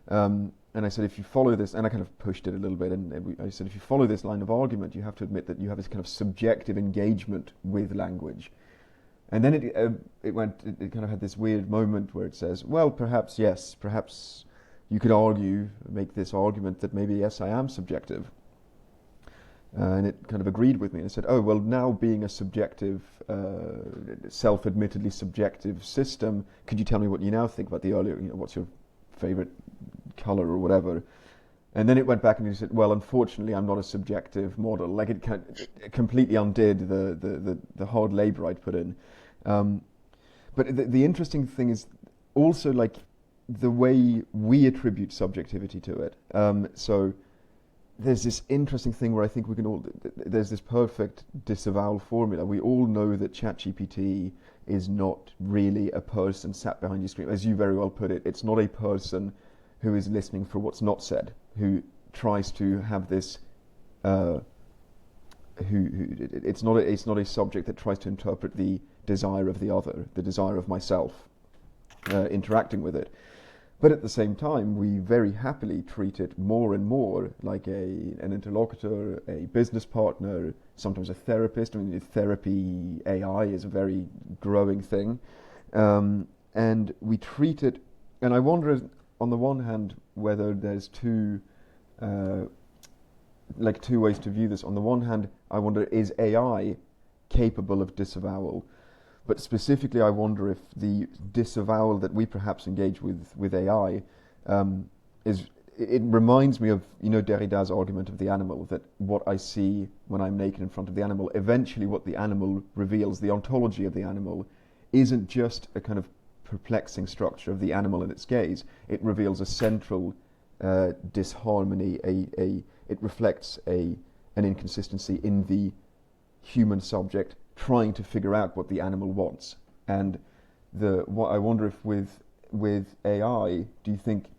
S2: And I said, if you follow this, and I kind of pushed it a little bit, and I said, if you follow this line of argument, you have to admit that you have this kind of subjective engagement with language. And then it kind of had this weird moment where it says, well, perhaps yes, perhaps you could make this argument that maybe yes, I am subjective. And it kind of agreed with me, and I said, oh, well, now being a subjective, self-admittedly subjective system, could you tell me what you now think about the earlier, what's your favorite color or whatever? And then it went back and he said, well, unfortunately, I'm not a subjective model. Like, it completely undid the hard labor I'd put in. But the interesting thing is also, like, the way we attribute subjectivity to it. So there's this interesting thing where I think there's this perfect disavowal formula. We all know that ChatGPT is not really a person sat behind your screen. As you very well put it, it's not a person who is listening for what's not said, who tries to have this, it's not a subject that tries to interpret the desire of the other, the desire of myself, interacting with it. But at the same time, we very happily treat it more and more like an interlocutor, a business partner, sometimes a therapist. I mean, therapy AI is a very growing thing. And we treat it, and I wonder, on the one hand, whether there's two ways to view this. On the one hand, I wonder, is AI capable of disavowal? But specifically, I wonder if the disavowal that we perhaps engage with AI it reminds me of, Derrida's argument of the animal, that what I see when I'm naked in front of the animal, eventually what the animal reveals, the ontology of the animal, isn't just a kind of perplexing structure of the animal and its gaze. It reveals a central disharmony, it reflects an inconsistency in the human subject trying to figure out what the animal wants. And I wonder if with AI, do you think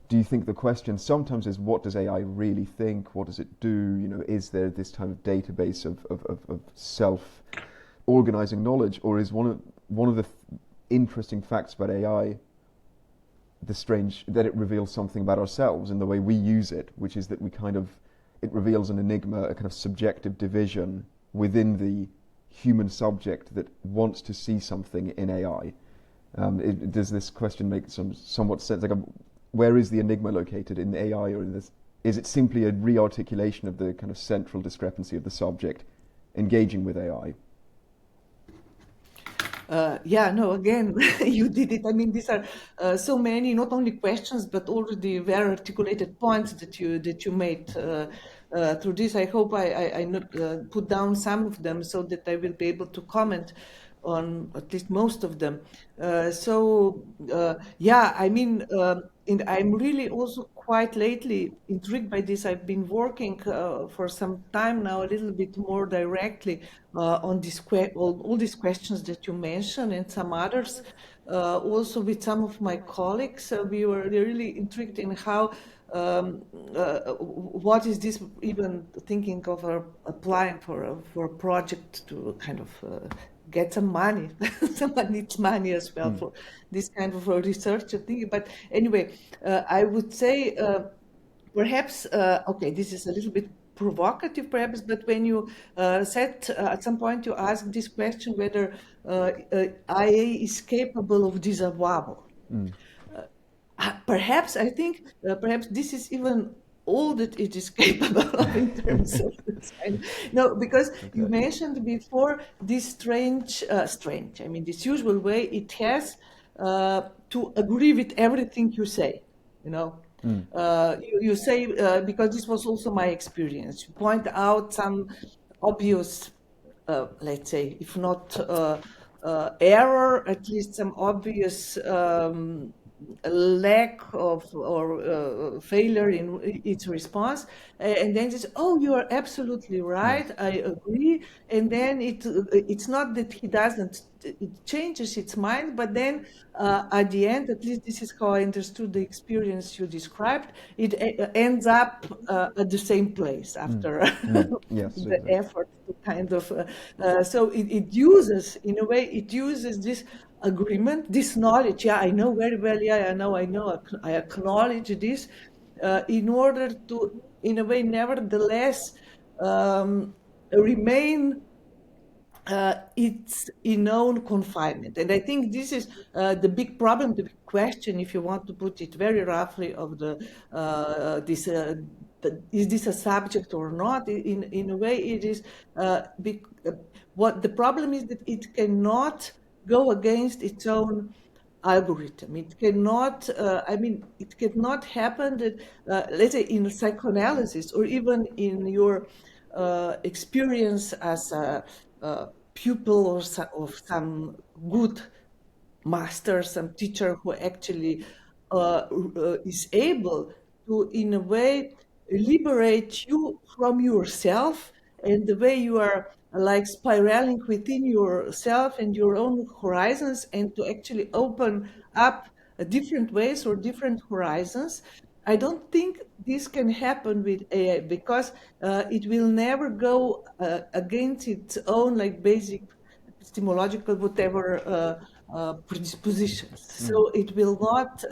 S2: the question sometimes is, what does AI really think? What does it do? Is there this type of database of self-organizing knowledge, or is one of the interesting facts about AI that it reveals something about ourselves in the way we use it, which is that it reveals an enigma, a kind of subjective division within the human subject that wants to see something in AI. Does this question make somewhat sense? Like, where is the enigma located, in AI, or in this? Is it simply a re-articulation of the kind of central discrepancy of the subject engaging with AI?
S1: Again, you did it. I mean, these are so many, not only questions, but already very articulated points that you made through this. I hope I put down some of them so that I will be able to comment on at least most of them. And I'm really also quite lately intrigued by this. I've been working for some time now a little bit more directly on all these questions that you mentioned, and some others. Also with some of my colleagues, we were really intrigued in how what is this, even thinking of applying for a project to kind of get some money. Someone needs money as well for this kind of research thing. But anyway, I would say perhaps, this is a little bit provocative perhaps, but when you said at some point, you asked this question whether IA is capable of disavowal. Perhaps, I think, perhaps this is even all that it is capable of in terms of this kind. No, because you mentioned before this strange, this usual way it has to agree with everything you say, you say, because this was also my experience, you point out some obvious, let's say, if not error, at least some obvious lack of or failure in its response, and then says, "Oh, you are absolutely right. I agree." And then it's not that he doesn't; it changes its mind, but then at the end, at least this is how I understood the experience you described. It ends up at the same place after
S2: Yes,
S1: the
S2: exactly.
S1: effort to kind of. So it uses, in a way, it uses this agreement, this knowledge. Yeah, I know very well. Yeah, I know. I acknowledge this in order to, in a way, nevertheless remain its own confinement. And I think this is the big problem, the big question, if you want to put it very roughly, of is this a subject or not? In a way, it is. What the problem is that it cannot go against its own algorithm. It cannot, it cannot happen that, let's say, in psychoanalysis or even in your experience as a pupil of some good master, some teacher who actually is able to, in a way, liberate you from yourself and the way you are like spiraling within yourself and your own horizons, and to actually open up different ways or different horizons. I don't think this can happen with AI because it will never go against its own like basic epistemological whatever predispositions. So it will not.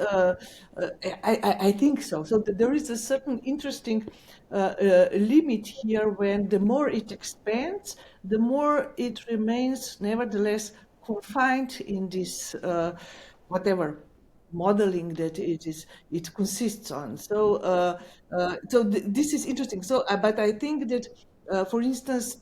S1: I think so. So there is a certain interesting limit here when the more it expands, the more it remains nevertheless confined in this whatever modeling that it consists on. So this is interesting. So but I think that for instance,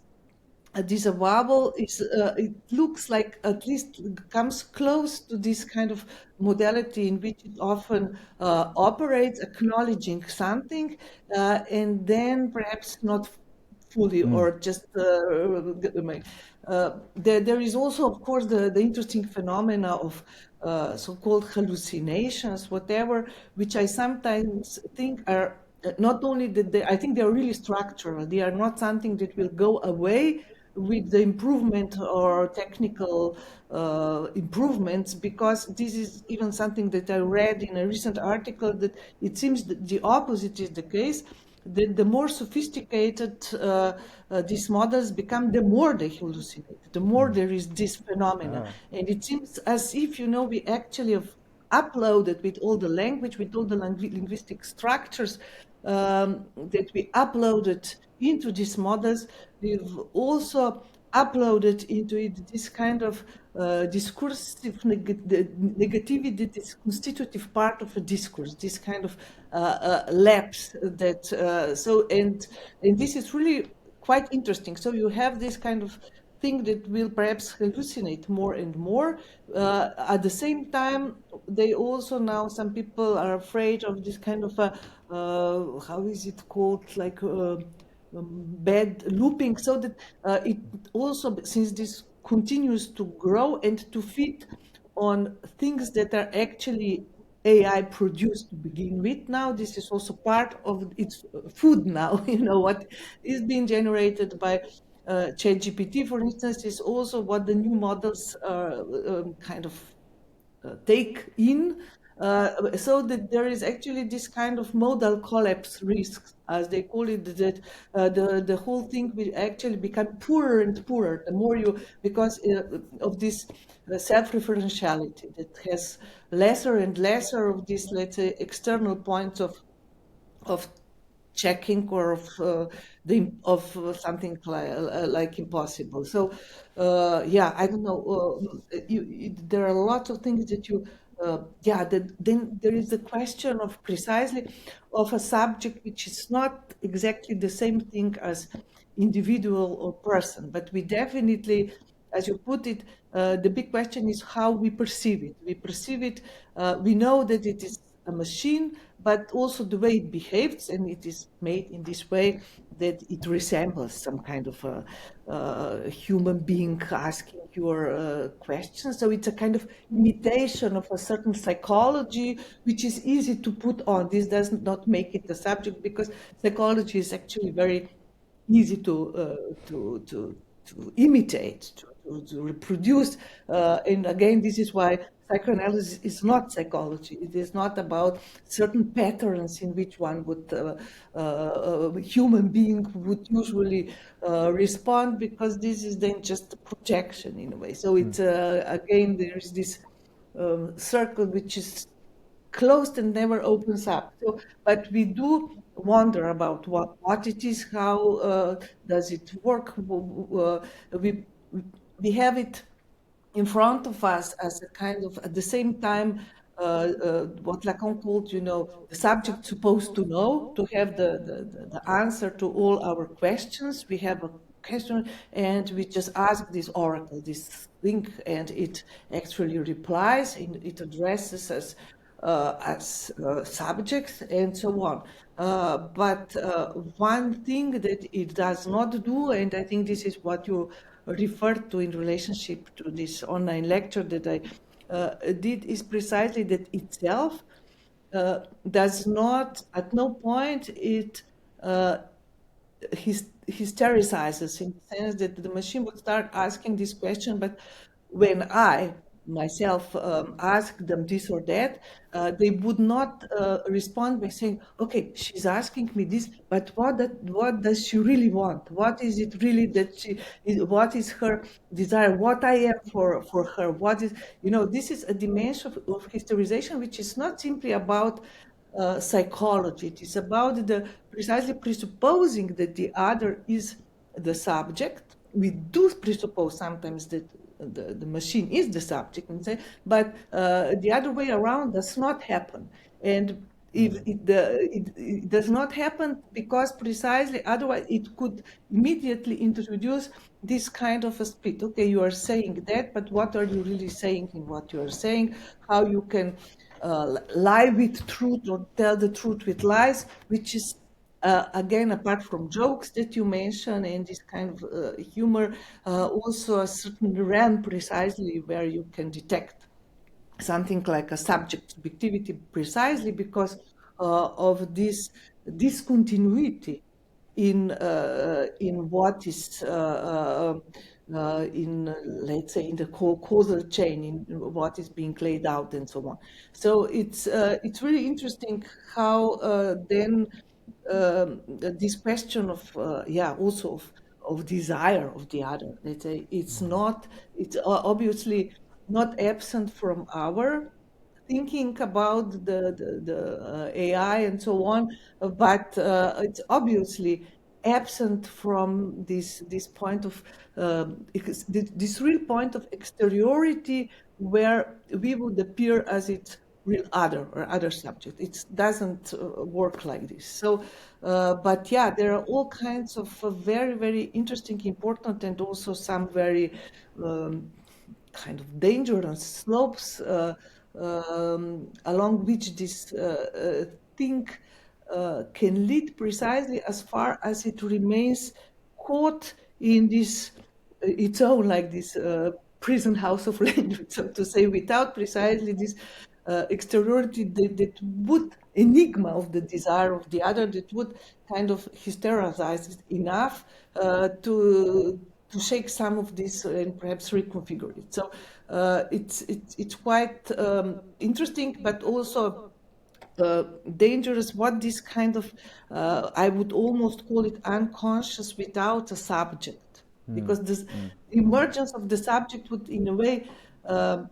S1: Disavowal is it looks like at least comes close to this kind of modality in which it often operates, acknowledging something and then perhaps not fully or just there is also, of course, the interesting phenomena of so-called hallucinations, whatever, which I sometimes think are not only that I think they are really structural. They are not something that will go away with the improvement or technical improvements, because this is even something that I read in a recent article, that it seems that the opposite is the case. The more sophisticated these models become, the more they hallucinate, the more there is this phenomena. And it seems as if, we actually have uploaded with all the language, with all the linguistic structures that we uploaded into these models, we've also uploaded into it this kind of discursive negativity that is constitutive part of a discourse, this kind of lapse that and this is really quite interesting. So you have this kind of thing that will perhaps hallucinate more and more. At the same time, they also now, some people are afraid of this kind of how is it called, like bad looping, so that it also, since this continues to grow and to feed on things that are actually AI produced to begin with. Now, this is also part of its food now. What is being generated by ChatGPT, for instance, is also what the new models kind of take in, so that there is actually this kind of modal collapse risk, as they call it, that the whole thing will actually become poorer and poorer the more you, because of this self-referentiality that has lesser and lesser of these, let's say, external points of checking or of something like impossible. So I don't know. There are lots of things that you. Then there is the question of precisely of a subject which is not exactly the same thing as individual or person, but we definitely, as you put it, the big question is how we perceive it. We perceive it. We know that it is a machine, but also the way it behaves, and it is made in this way that it resembles some kind of a human being asking your questions. So it's a kind of imitation of a certain psychology, which is easy to put on. This does not make it a subject, because psychology is actually very easy to imitate, to reproduce. And again, this is why psychoanalysis is not psychology. It is not about certain patterns in which one would, human being would usually respond, because this is then just a projection in a way. So it's, again, there is this circle which is closed and never opens up. So, but we do wonder about what it is, how does it work. We have it in front of us as a kind of, at the same time, what Lacan called, the subject supposed to know, to have the answer to all our questions. We have a question and we just ask this oracle, this thing, and it actually replies, and it addresses us as subjects and so on. But one thing that it does not do, and I think this is what you referred to in relationship to this online lecture that I did, is precisely that itself does not, at no point, it hystericizes, in the sense that the machine would start asking this question, but when I myself ask them this or that, they would not respond by saying, okay, she's asking me this, but what does she really want? What is it really that what is her desire? What I am for her? What is, this is a dimension of hysterization, which is not simply about psychology. It is about the precisely presupposing that the other is the subject. We do presuppose sometimes that the machine is the subject, but the other way around does not happen. And if it does not happen, because precisely otherwise it could immediately introduce this kind of a split. Okay, you are saying that, but what are you really saying in what you are saying? How you can lie with truth or tell the truth with lies, which is again, apart from jokes that you mentioned and this kind of humor, also a certain realm precisely where you can detect something like a subject subjectivity, precisely because of this discontinuity in what is in, let's say, in the causal chain, in what is being played out and so on. So it's really interesting how then this question of also of desire of the other, let's say, it's obviously not absent from our thinking about the AI and so on, but it's obviously absent from this point of this real point of exteriority, where we would appear as its real other or other subject. It doesn't work like this. So, but yeah, there are all kinds of very, very interesting, important, and also some very kind of dangerous slopes along which this thing can lead, precisely as far as it remains caught in this its own, like this prison house of language, so to say, without precisely this exteriority that would, enigma of the desire of the other, that would kind of hysterize it enough to shake some of this and perhaps reconfigure it. So it's quite interesting, but also dangerous, what this kind of, I would almost call it unconscious without a subject, because this emergence of the subject would, in a way,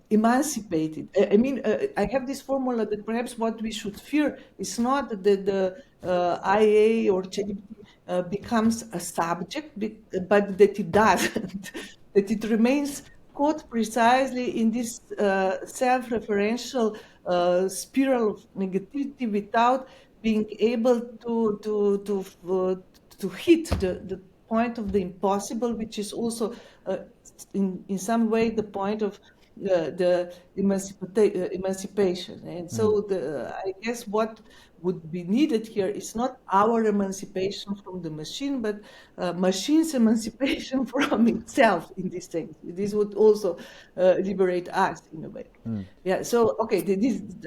S1: emancipate it. I mean, I have this formula that perhaps what we should fear is not that the IA or ChatGPT becomes a subject, but that it doesn't, that it remains caught precisely in this self-referential spiral of negativity, without being able to hit the point of the impossible, which is also in some way the point of the emancipation. And so I guess what would be needed here is not our emancipation from the machine, but machine's emancipation from itself in these things. This would also liberate us in a way. Yeah, so, okay,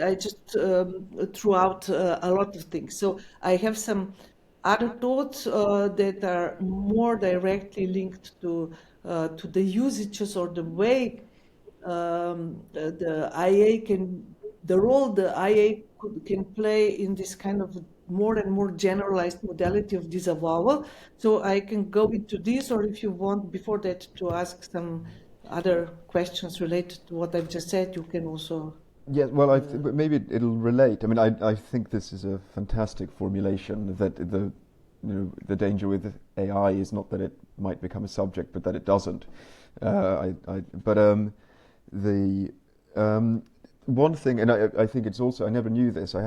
S1: I just threw out a lot of things. So I have some other thoughts that are more directly linked to the usages or the way the role the IA can play in this kind of more and more generalized modality of disavowal. So I can go into this, or if you want before that to ask some other questions related to what I've just said, you can also.
S2: Yes, well, maybe it'll relate. I mean, I think this is a fantastic formulation, that the danger with AI is not that it might become a subject, but that it doesn't. One thing, and I think it's also, I never knew this. I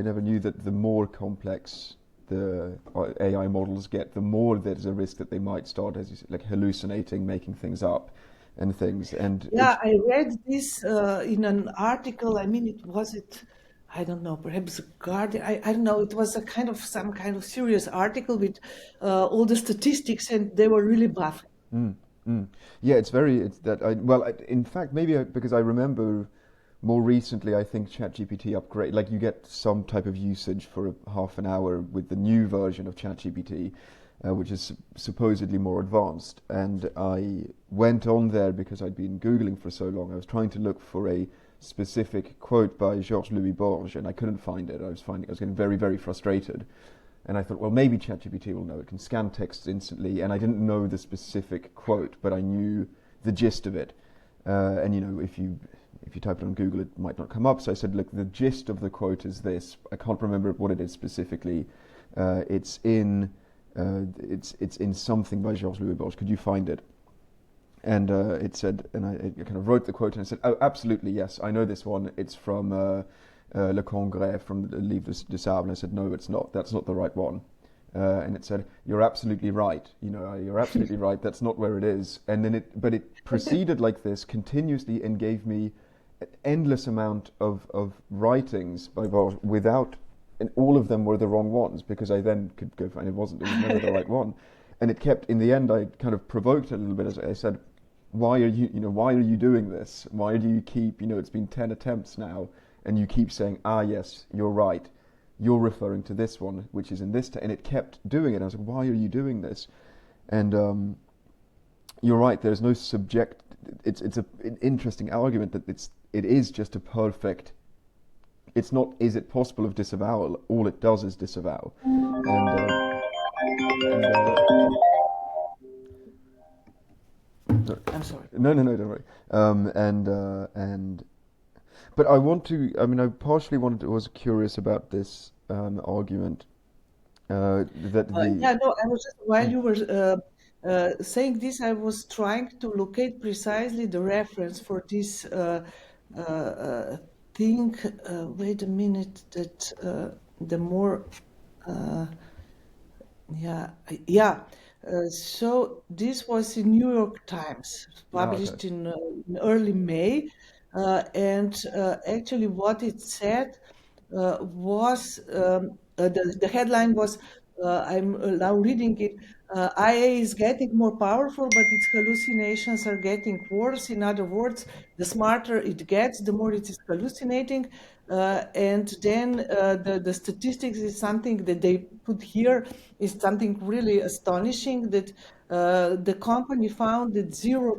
S2: never knew that the more complex the AI models get, the more there's a risk that they might start, as you said, like hallucinating, making things up, and things. And
S1: yeah, I read this in an article. I mean, I don't know, perhaps Guardian. I don't know. It was some kind of serious article with all the statistics, and they were really baffling.
S2: Yeah, in fact, maybe because I remember more recently, I think ChatGPT upgrade, like you get some type of usage for half an hour with the new version of ChatGPT, which is supposedly more advanced. And I went on there because I'd been Googling for so long. I was trying to look for a specific quote by Georges Louis Borges, and I couldn't find it. I was getting very, very frustrated. And I thought, well, maybe ChatGPT will know. It can scan text instantly, and I didn't know the specific quote, but I knew the gist of it. And if you type it on Google, it might not come up. So I said, look, the gist of the quote is this. I can't remember what it is specifically. It's in something by Georges Louis Borges. Could you find it? And it said, and I kind of wrote the quote, and I said, oh, absolutely, yes, I know this one. It's from Le Congrès, from the Livre de Sable. And I said, no, it's not. That's not the right one. And it said, you're absolutely right. You're absolutely right. That's not where it is. And then it proceeded like this continuously and gave me an endless amount of writings by Borges and all of them were the wrong ones, because I then could go find it was never the right one. And it kept, in the end, I kind of provoked it a little bit. As I said, why are you doing this? Why do you keep, it's been 10 attempts now, and you keep saying, yes, you're right. You're referring to this one, which is in this, and it kept doing it. I was like, why are you doing this? And you're right. There's no subject. It's an interesting argument that it is just a perfect. It's not. Is it possible of disavowal? All it does is disavow.
S1: I'm sorry.
S2: No, don't worry. But I want to. I mean, I partially was curious about this argument. I
S1: was just, while you were saying this, I was trying to locate precisely the reference for this thing. Wait a minute. That the more. So this was in New York Times, published in early May. And actually what it said was, the headline was, I'm now reading it, IA is getting more powerful, but its hallucinations are getting worse. In other words, the smarter it gets, the more it is hallucinating. And then the statistics is something that they put here, is something really astonishing, that the company found that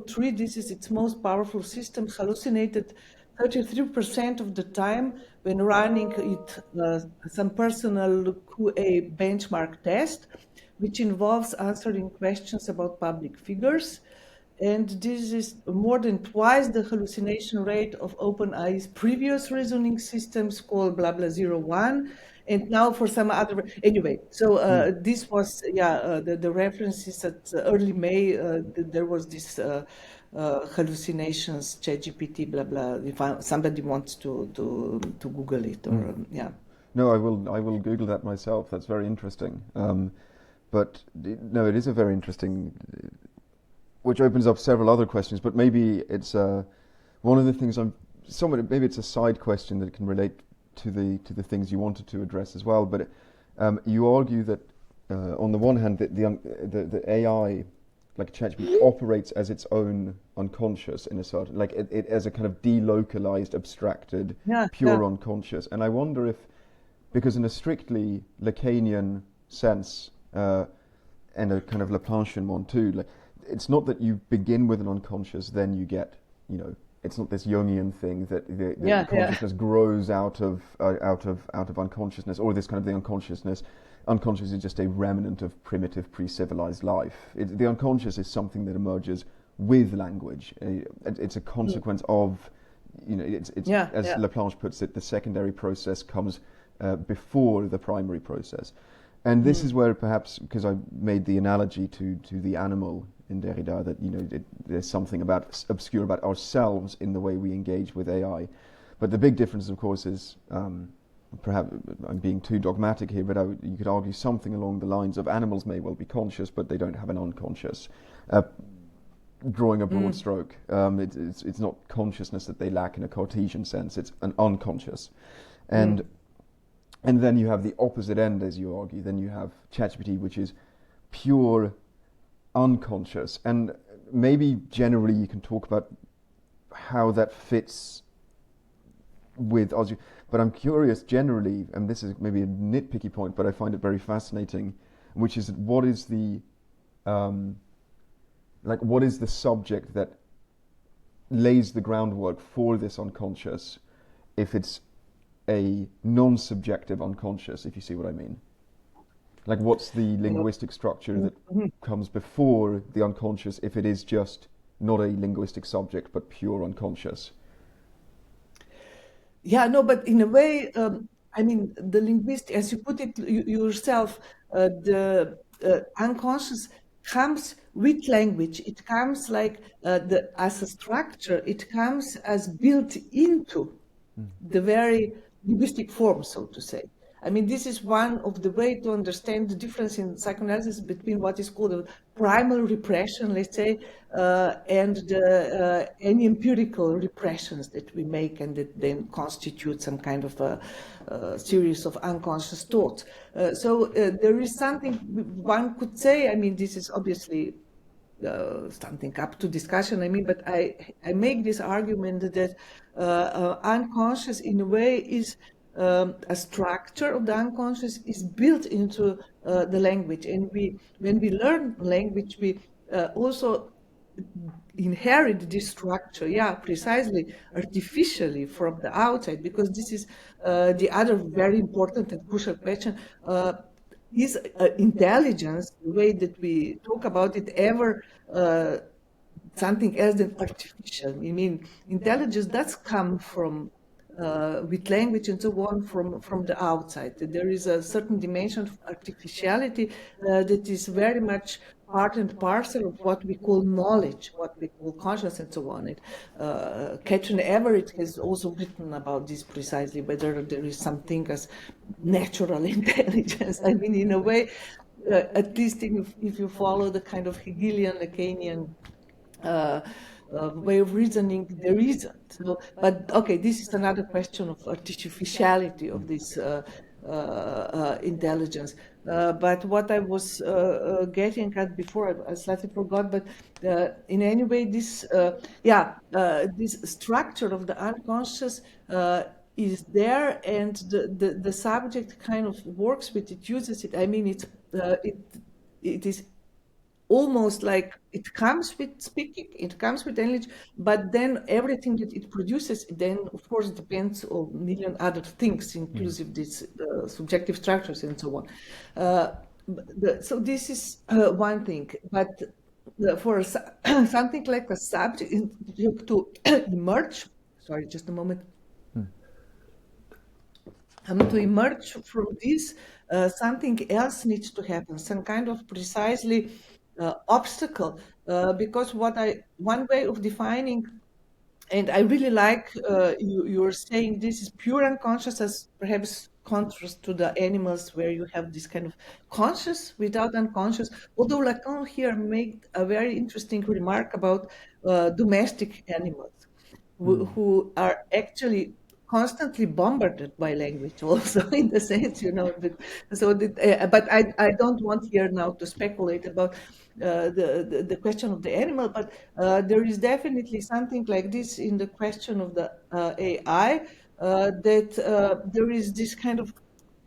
S1: 03, this is its most powerful system, hallucinated 33% of the time when running some personal QA benchmark test, which involves answering questions about public figures. And this is more than twice the hallucination rate of OpenAI's previous reasoning systems called blah blah 01. And now for some other, anyway, so this was, the references at early May, there was this hallucinations, ChatGPT, blah, blah, if somebody wants to Google it, or,
S2: No, I will Google that myself. That's very interesting. But no, it is a very interesting, which opens up several other questions, but maybe it's one of the things maybe it's a side question that can relate to the things you wanted to address as well. But you argue that on the one hand, that the AI, like ChatGPT, operates as its own unconscious in a certain, like it as a kind of delocalized, abstracted, pure unconscious. And I wonder if, because in a strictly Lacanian sense, and a kind of Laplacian one too, like it's not that you begin with an unconscious, then you get, it's not this Jungian thing that the consciousness grows out of unconsciousness, or this kind of the unconsciousness. Unconscious is just a remnant of primitive pre-civilized life. The unconscious is something that emerges with language. It's a consequence of, as Laplanche puts it, the secondary process comes before the primary process. And this is where perhaps, because I made the analogy to the animal in Derrida, that there's something obscure about ourselves in the way we engage with AI. But the big difference, of course, is perhaps I'm being too dogmatic here, but you could argue something along the lines of animals may well be conscious, but they don't have an unconscious. Drawing a broad stroke, it's not consciousness that they lack in a Cartesian sense; it's an unconscious, and then you have the opposite end, as you argue. Then you have ChatGPT, which is pure unconscious, and maybe generally you can talk about how that fits with us. But I'm curious generally, and this is maybe a nitpicky point, but I find it very fascinating, which is what is the what is the subject that lays the groundwork for this unconscious, if it's a non-subjective unconscious, if you see what I mean? Like, what's the linguistic structure that comes before the unconscious if it is just not a linguistic subject but pure unconscious?
S1: Yeah, no, but in a way, the linguist, as you put it yourself, the unconscious comes with language. It comes like as a structure. It comes as built into the very linguistic form, so to say. I mean, this is one of the way to understand the difference in psychoanalysis between what is called a primal repression, let's say, and any empirical repressions that we make and that then constitute some kind of a series of unconscious thoughts. So there is something one could say. I mean, this is obviously something up to discussion. I mean, but I make this argument that unconscious in a way is a structure of the unconscious is built into the language, and when we learn language, we also inherit this structure, precisely artificially from the outside, because this is the other very important and crucial question. Is intelligence, the way that we talk about it, ever something else than artificial? I mean, intelligence does come from with language and so on from the outside. There is a certain dimension of artificiality that is very much part and parcel of what we call knowledge, what we call consciousness and so on. Katrin Everett has also written about this precisely, whether there is something as natural intelligence. I mean, in a way, at least if you follow the kind of Hegelian, Lacanian way of reasoning, there isn't. So, but okay, this is another question of artificiality of this intelligence. But what I was getting at before, I slightly forgot. But in any way, this this structure of the unconscious is there, and the subject kind of works with it, uses it. I mean, it is almost like it comes with speaking, it comes with language, but then everything that it produces then, of course, depends on a million other things, inclusive these subjective structures and so on. So this is one thing, but for something like a subject to emerge, sorry, just a moment, to emerge from this, something else needs to happen, some kind of precisely obstacle, because one way of defining, and I really like you're saying this is pure unconscious, as perhaps contrast to the animals where you have this kind of conscious without unconscious. Although Lacan here made a very interesting remark about domestic animals who are actually constantly bombarded by language also in the sense, but I don't want here now to speculate about the question of the animal, but there is definitely something like this in the question of the AI, that there is this kind of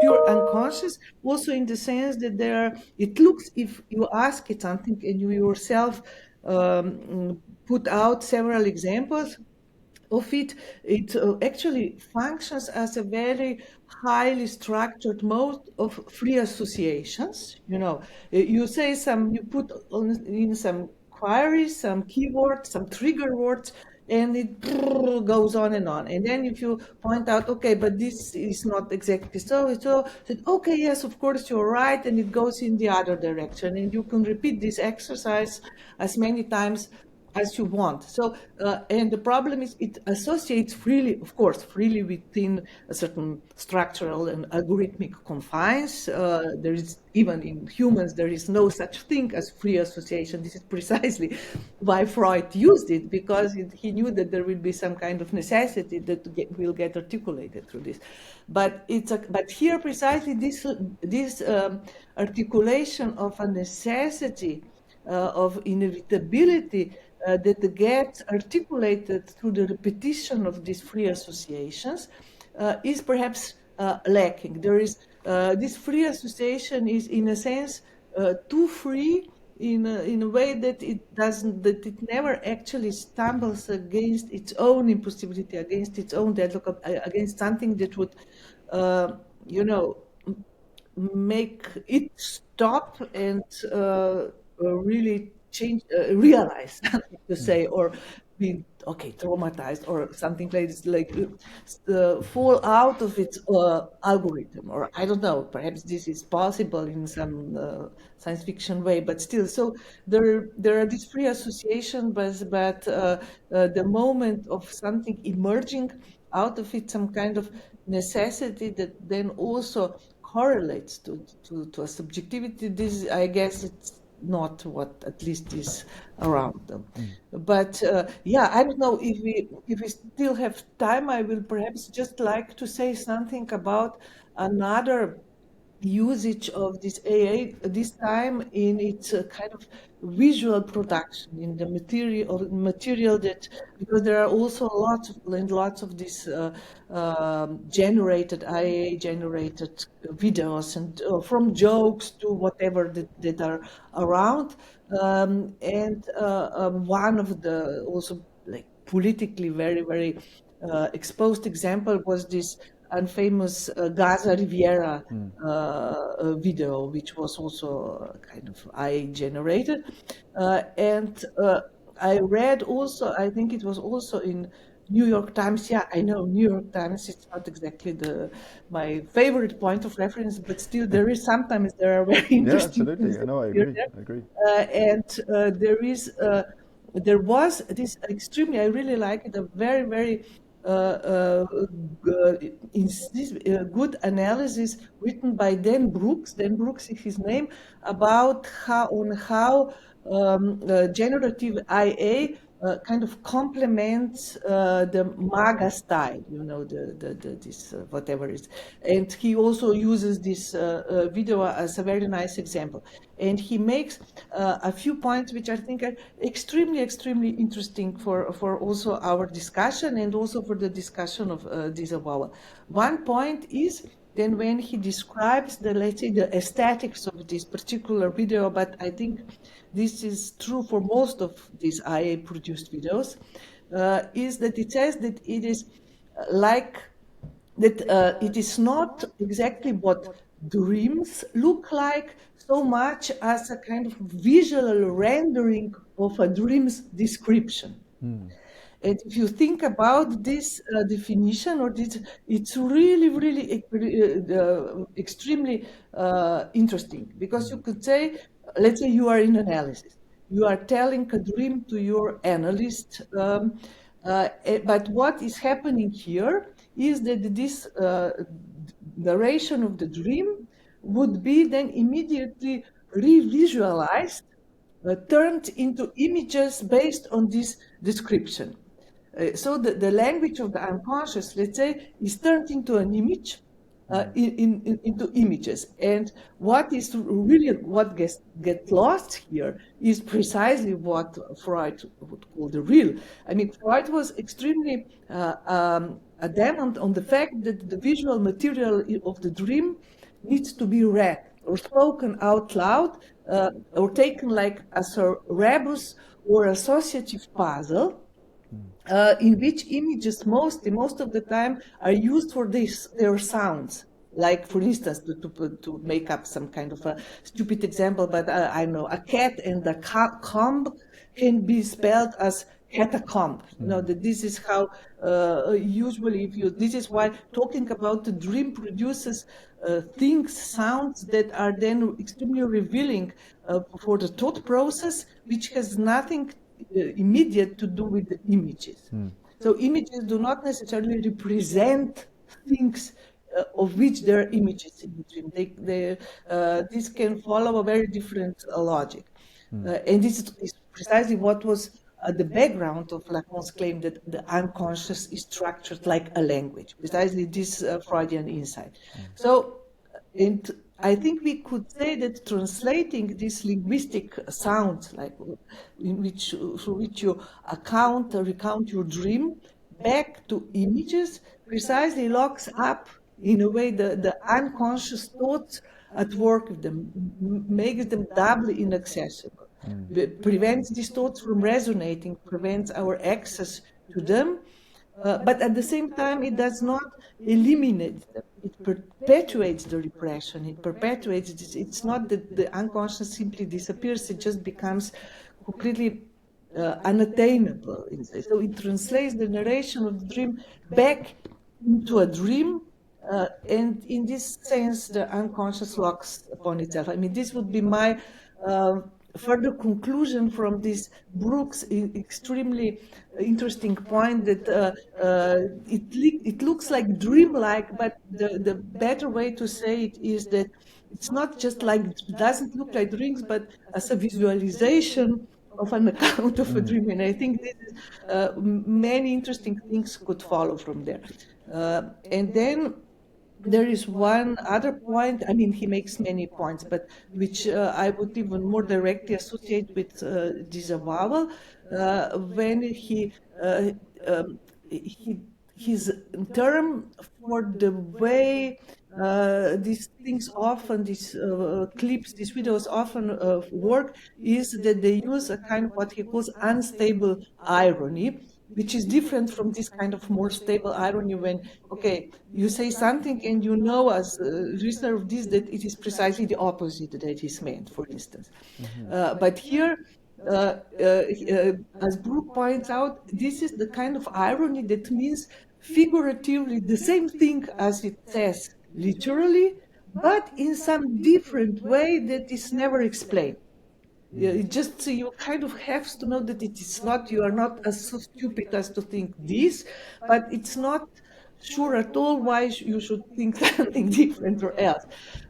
S1: pure unconscious, also in the sense that it looks, if you ask it something and you yourself put out several examples of it, it actually functions as a very highly structured mode of free associations. You say you put in some queries, some keywords, some trigger words, and it goes on and on. And then if you point out, okay, but this is not exactly so, said, okay, yes, of course, you're right, and it goes in the other direction. And you can repeat this exercise as many times as you want. So, and the problem is it associates freely, of course, freely within a certain structural and algorithmic confines. There is, even in humans, there is no such thing as free association. This is precisely why Freud used it, because he knew that there will be some kind of necessity that will get articulated through this. But here precisely this articulation of a necessity, of inevitability, that gets articulated through the repetition of these free associations, is perhaps lacking. There is this free association is, in a sense, too free in a way that it never actually stumbles against its own impossibility, against its own deadlock, against something that would, make it stop and really change, realize something to say, or be traumatized, or something like this, like fall out of its algorithm, or I don't know. Perhaps this is possible in some science fiction way, but still. So there are these free associations, but the moment of something emerging out of it, some kind of necessity that then also correlates to a subjectivity. This, I guess, it's not what at least is around them. But I don't know if we still have time. I will perhaps just like to say something about another usage of this AA, this time in its kind of visual production, in the material that, because there are also lots of these generated IA generated videos, and from jokes to whatever that are around, and one of the also like politically very, very exposed example was this unfamous Gaza Riviera video, which was also kind of AI generated. And I read also, I think it was also in New York Times. Yeah, I know New York Times, it's not exactly my favorite point of reference, but still sometimes there are very interesting things.
S2: Yeah, absolutely. I agree.
S1: And there was this extremely, I really like it, a very, very good analysis written by Dan Brooks. Dan Brooks is his name, about how generative IA kind of complements the MAGA style, this whatever it is. And he also uses this video as a very nice example. And he makes a few points which I think are extremely, extremely interesting for also our discussion, and also for the discussion of Disavowal. One point is then when he describes let's say, the aesthetics of this particular video, but I think this is true for most of these IA-produced videos, is that it says that it is it is not exactly what dreams look like, so much as a kind of visual rendering of a dream's description. And if you think about this definition, or this, it's really, really extremely interesting, because you could say, let's say you are in analysis, you are telling a dream to your analyst, but what is happening here is that this narration of the dream would be then immediately revisualized, turned into images based on this description. So the language of the unconscious, let's say, is turned into an image, into images. And what gets lost here is precisely what Freud would call the real. I mean, Freud was extremely adamant on the fact that the visual material of the dream needs to be read or spoken out loud, or taken like as a rebus or associative puzzle, in which images most of the time are used for their sounds. Like, for instance, to make up some kind of a stupid example, but I know a cat and a comb can be spelled as catacomb. You know, that this is how usually this is why talking about the dream produces things, sounds that are then extremely revealing for the thought process, which has nothing immediate to do with the images. So images do not necessarily represent things of which there are images in the dream. This can follow a very different logic. And this is precisely what was the background of Lacan's claim that the unconscious is structured like a language, precisely this Freudian insight. So, and I think we could say that translating these linguistic sounds, like through which you recount your dream, back to images, precisely locks up, in a way, the unconscious thoughts at work with them, makes them doubly inaccessible. Prevents these thoughts from resonating, prevents our access to them, but at the same time it does not eliminate them. It perpetuates the repression, it perpetuates this. It's not that the unconscious simply disappears, it just becomes completely unattainable. So it translates the narration of the dream back into a dream, and in this sense the unconscious locks upon itself. I mean, this would be my further conclusion from this Brooks' extremely interesting point that it looks like dreamlike, but the better way to say it is that it's not just like, it doesn't look like dreams, but as a visualization of an account of a dream. And I think this is, many interesting things could follow from there. And then there is one other point. I mean, he makes many points, but which I would even more directly associate with Disavowal, when his term for the way these things often, these clips, these videos often work, is that they use a kind of what he calls unstable irony, which is different from this kind of more stable irony when, okay, you say something and you know as a listener of this that it is precisely the opposite that is meant, for instance. But here, as Brooke points out, this is the kind of irony that means figuratively the same thing as it says literally, but in some different way that is never explained. It just, you kind of have to know that it is not, you are not as so stupid as to think this, but it's not sure at all why you should think something different or else.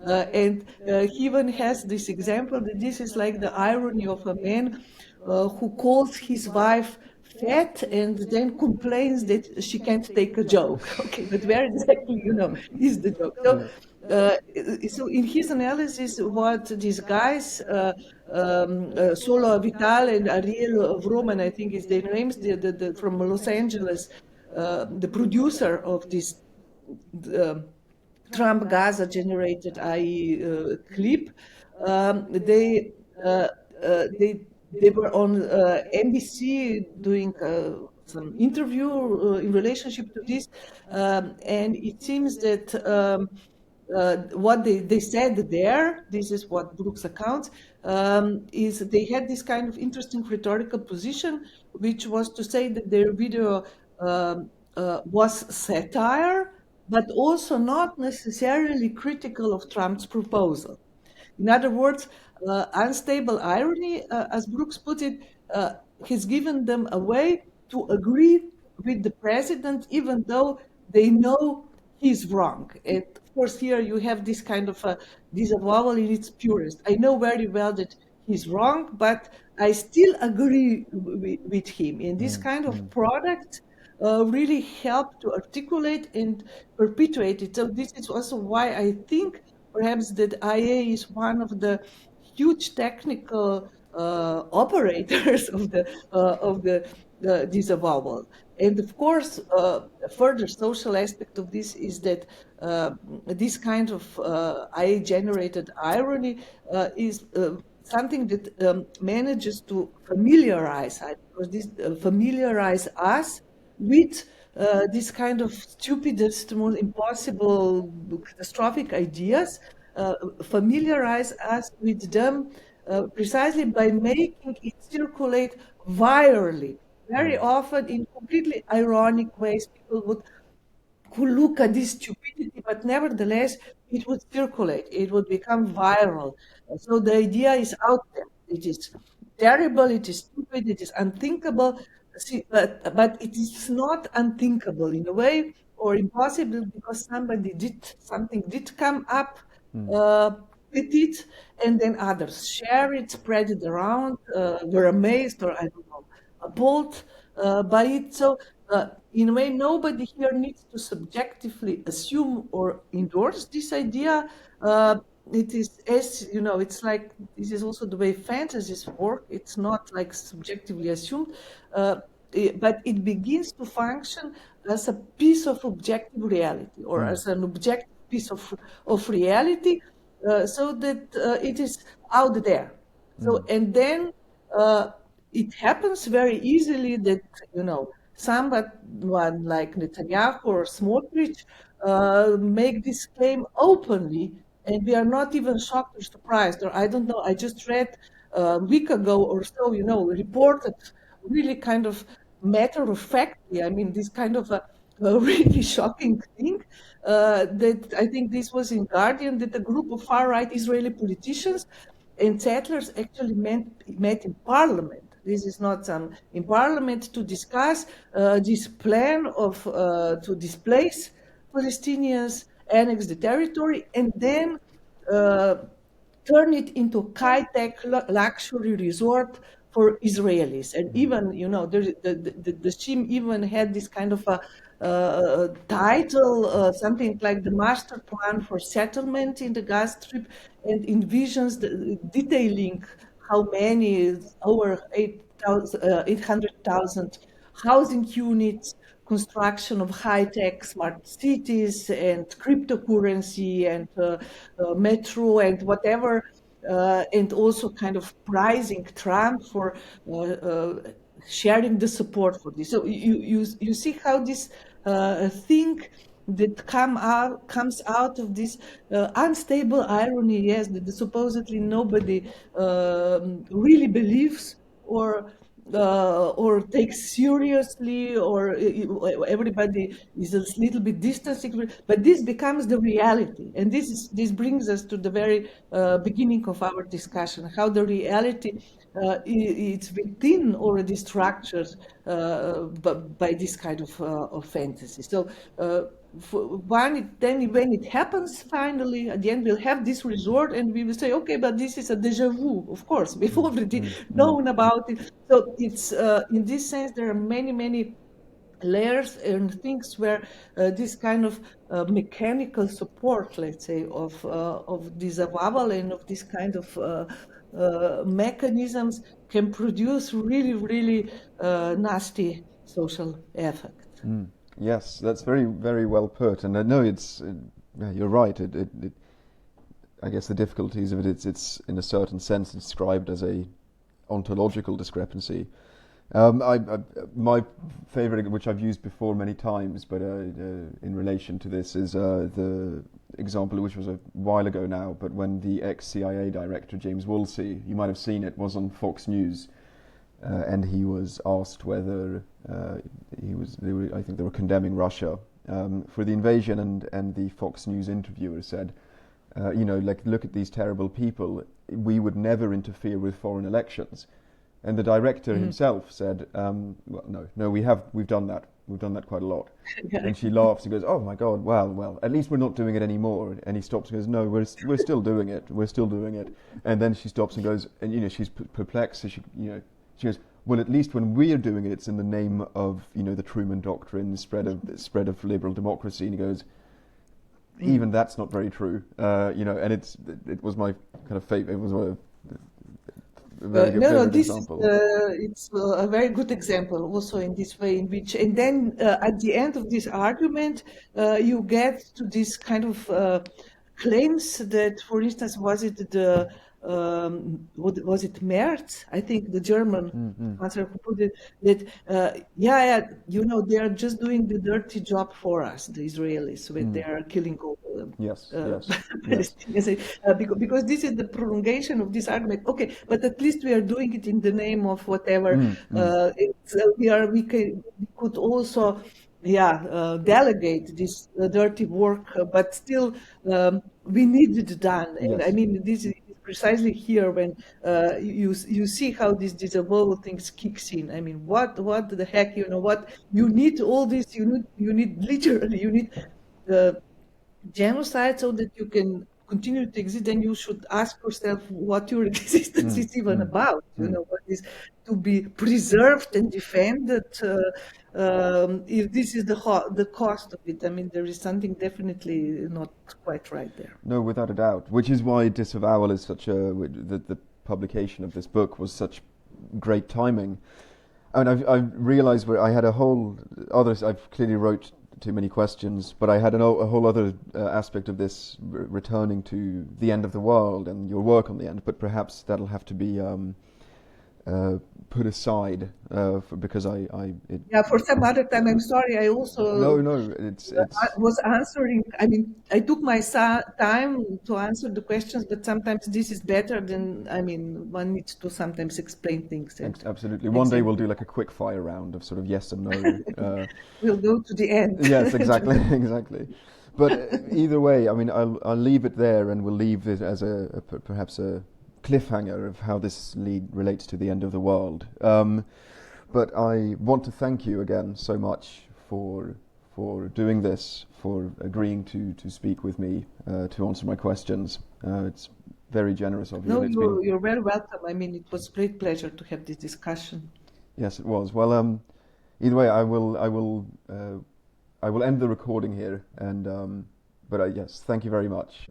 S1: And he even has this example that this is like the irony of a man who calls his wife fat and then complains that she can't take a joke. Okay, but where exactly, is the joke? So in his analysis, what these guys, Solo Vital and Ariel Vroman, I think is their names, from Los Angeles, the producer of this Trump Gaza generated AI clip, they were on NBC doing some interview in relationship to this, and it seems that what they said there, this is what Brooks accounts, is they had this kind of interesting rhetorical position, which was to say that their video was satire, but also not necessarily critical of Trump's proposal. In other words, unstable irony, as Brooks put it, has given them a way to agree with the president, even though they know he's wrong. And of course, here you have this kind of disavowal in its purest. I know very well that he's wrong, but I still agree with him. And this kind of product really help to articulate and perpetuate it. So this is also why I think perhaps that IA is one of the huge technical operators of the disavowal. And of course, a further social aspect of this is that this kind of IA-generated irony is something that manages to familiarize us with this kind of stupidest, most impossible, catastrophic ideas, familiarize us with them precisely by making it circulate virally. Very often, in completely ironic ways, people would look at this stupidity, but nevertheless, it would circulate, it would become viral. So the idea is out there. It is terrible, it is stupid, it is unthinkable, but it is not unthinkable in a way, or impossible, because something did come up with it, and then others share it, spread it around, were amazed, or I don't know, appalled by it. So in a way, nobody here needs to subjectively assume or endorse this idea. It is, as you know, it's like, this is also the way fantasies work. It's not like subjectively assumed, but it begins to function as a piece of objective reality, or as an objective piece of reality, so that it is out there. So, and then it happens very easily that, someone like Netanyahu or Smotrich make this claim openly, and we are not even shocked or surprised. Or I don't know, I just read a week ago or so, reported really kind of matter-of-factly, this kind of a really shocking thing, that I think this was in Guardian, that a group of far-right Israeli politicians and settlers actually met in parliament. This is not in parliament to discuss this plan of to displace Palestinians, annex the territory, and then turn it into high-tech luxury resort for Israelis. And even, the Shim even had this kind of a title, something like the master plan for settlement in the Gaza Strip, and envisions detailing how many, over 800,000 housing units, construction of high-tech smart cities and cryptocurrency and metro and whatever, and also kind of prizing Trump for sharing the support for this. So you see how this thing that comes out of this unstable irony, yes, that supposedly nobody really believes or takes seriously, or everybody is a little bit distancing, but this becomes the reality. And this brings us to the very beginning of our discussion, how the reality it's within already structured by this kind of fantasy. So when it happens finally, at the end, we'll have this resort and we will say, okay, but this is a deja vu. Of course, we've already known about it. So it's in this sense, there are many layers and things where this kind of mechanical support, let's say, of disavowal and of this kind of mechanisms can produce really nasty social effect.
S2: Yes, that's very well put, and I know you're right. I guess the difficulties of it's in a certain sense described as a ontological discrepancy. My favorite, which I've used before many times, but in relation to this, is the example, which was a while ago now, but when the ex-CIA director James Woolsey, you might have seen it, was on Fox News, and he was asked whether I think they were condemning Russia for the invasion, and the Fox News interviewer said, look at these terrible people. We would never interfere with foreign elections. And the director himself said, well, no, we've done that. We've done that quite a lot. And she laughs and goes, oh my God, well, at least we're not doing it anymore. And he stops and goes, no, we're still doing it. We're still doing it. And then she stops and goes, and she's perplexed. So she goes, well, at least when we're doing it, it's in the name of, the Truman Doctrine, spread of liberal democracy. And he goes, even that's not very true, and it was my kind of favorite. It was a very good favorite example.
S1: It's a very good example also in this way, in which, and then at the end of this argument, you get to this kind of claims that, for instance, was it Merz? I think the German answer who put it that they are just doing the dirty job for us, the Israelis, when they are killing all Palestinians. Because this is the prolongation of this argument. Okay, but at least we are doing it in the name of whatever. We could also delegate this dirty work, but still we need it done. And I mean, this is precisely here when you see how this disavowal things kicks in. I mean, what the heck, what you need all this, you need literally, you need genocide so that you can continue to exist. Then you should ask yourself what your existence is even about. What is to be preserved and defended. If this is the cost of it, I mean, there is something definitely not quite right there.
S2: No, without a doubt. Which is why Disavowal is such the publication of this book was such great timing. And I've realized where I had a whole other. I've clearly wrote too many questions, but I had a whole other aspect of this returning to the end of the world and your work on the end. But perhaps that'll have to be put aside because
S1: for some other time. I'm sorry. I also was answering. I mean, I took my time to answer the questions, but sometimes this is better than. I mean, one needs to sometimes explain things.
S2: Absolutely. One day we'll do like a quick fire round of sort of yes and no.
S1: We'll go to the end.
S2: Yes, exactly. But either way, I mean, I'll leave it there, and we'll leave it as perhaps a cliffhanger of how this relates to the end of the world. But I want to thank you again so much for doing this, for agreeing to speak with me, to answer my questions. It's very generous of you.
S1: No, you're very welcome. I mean, it was a great pleasure to have this discussion.
S2: Yes, it was. Well, either way, I will end the recording here, and but yes, thank you very much.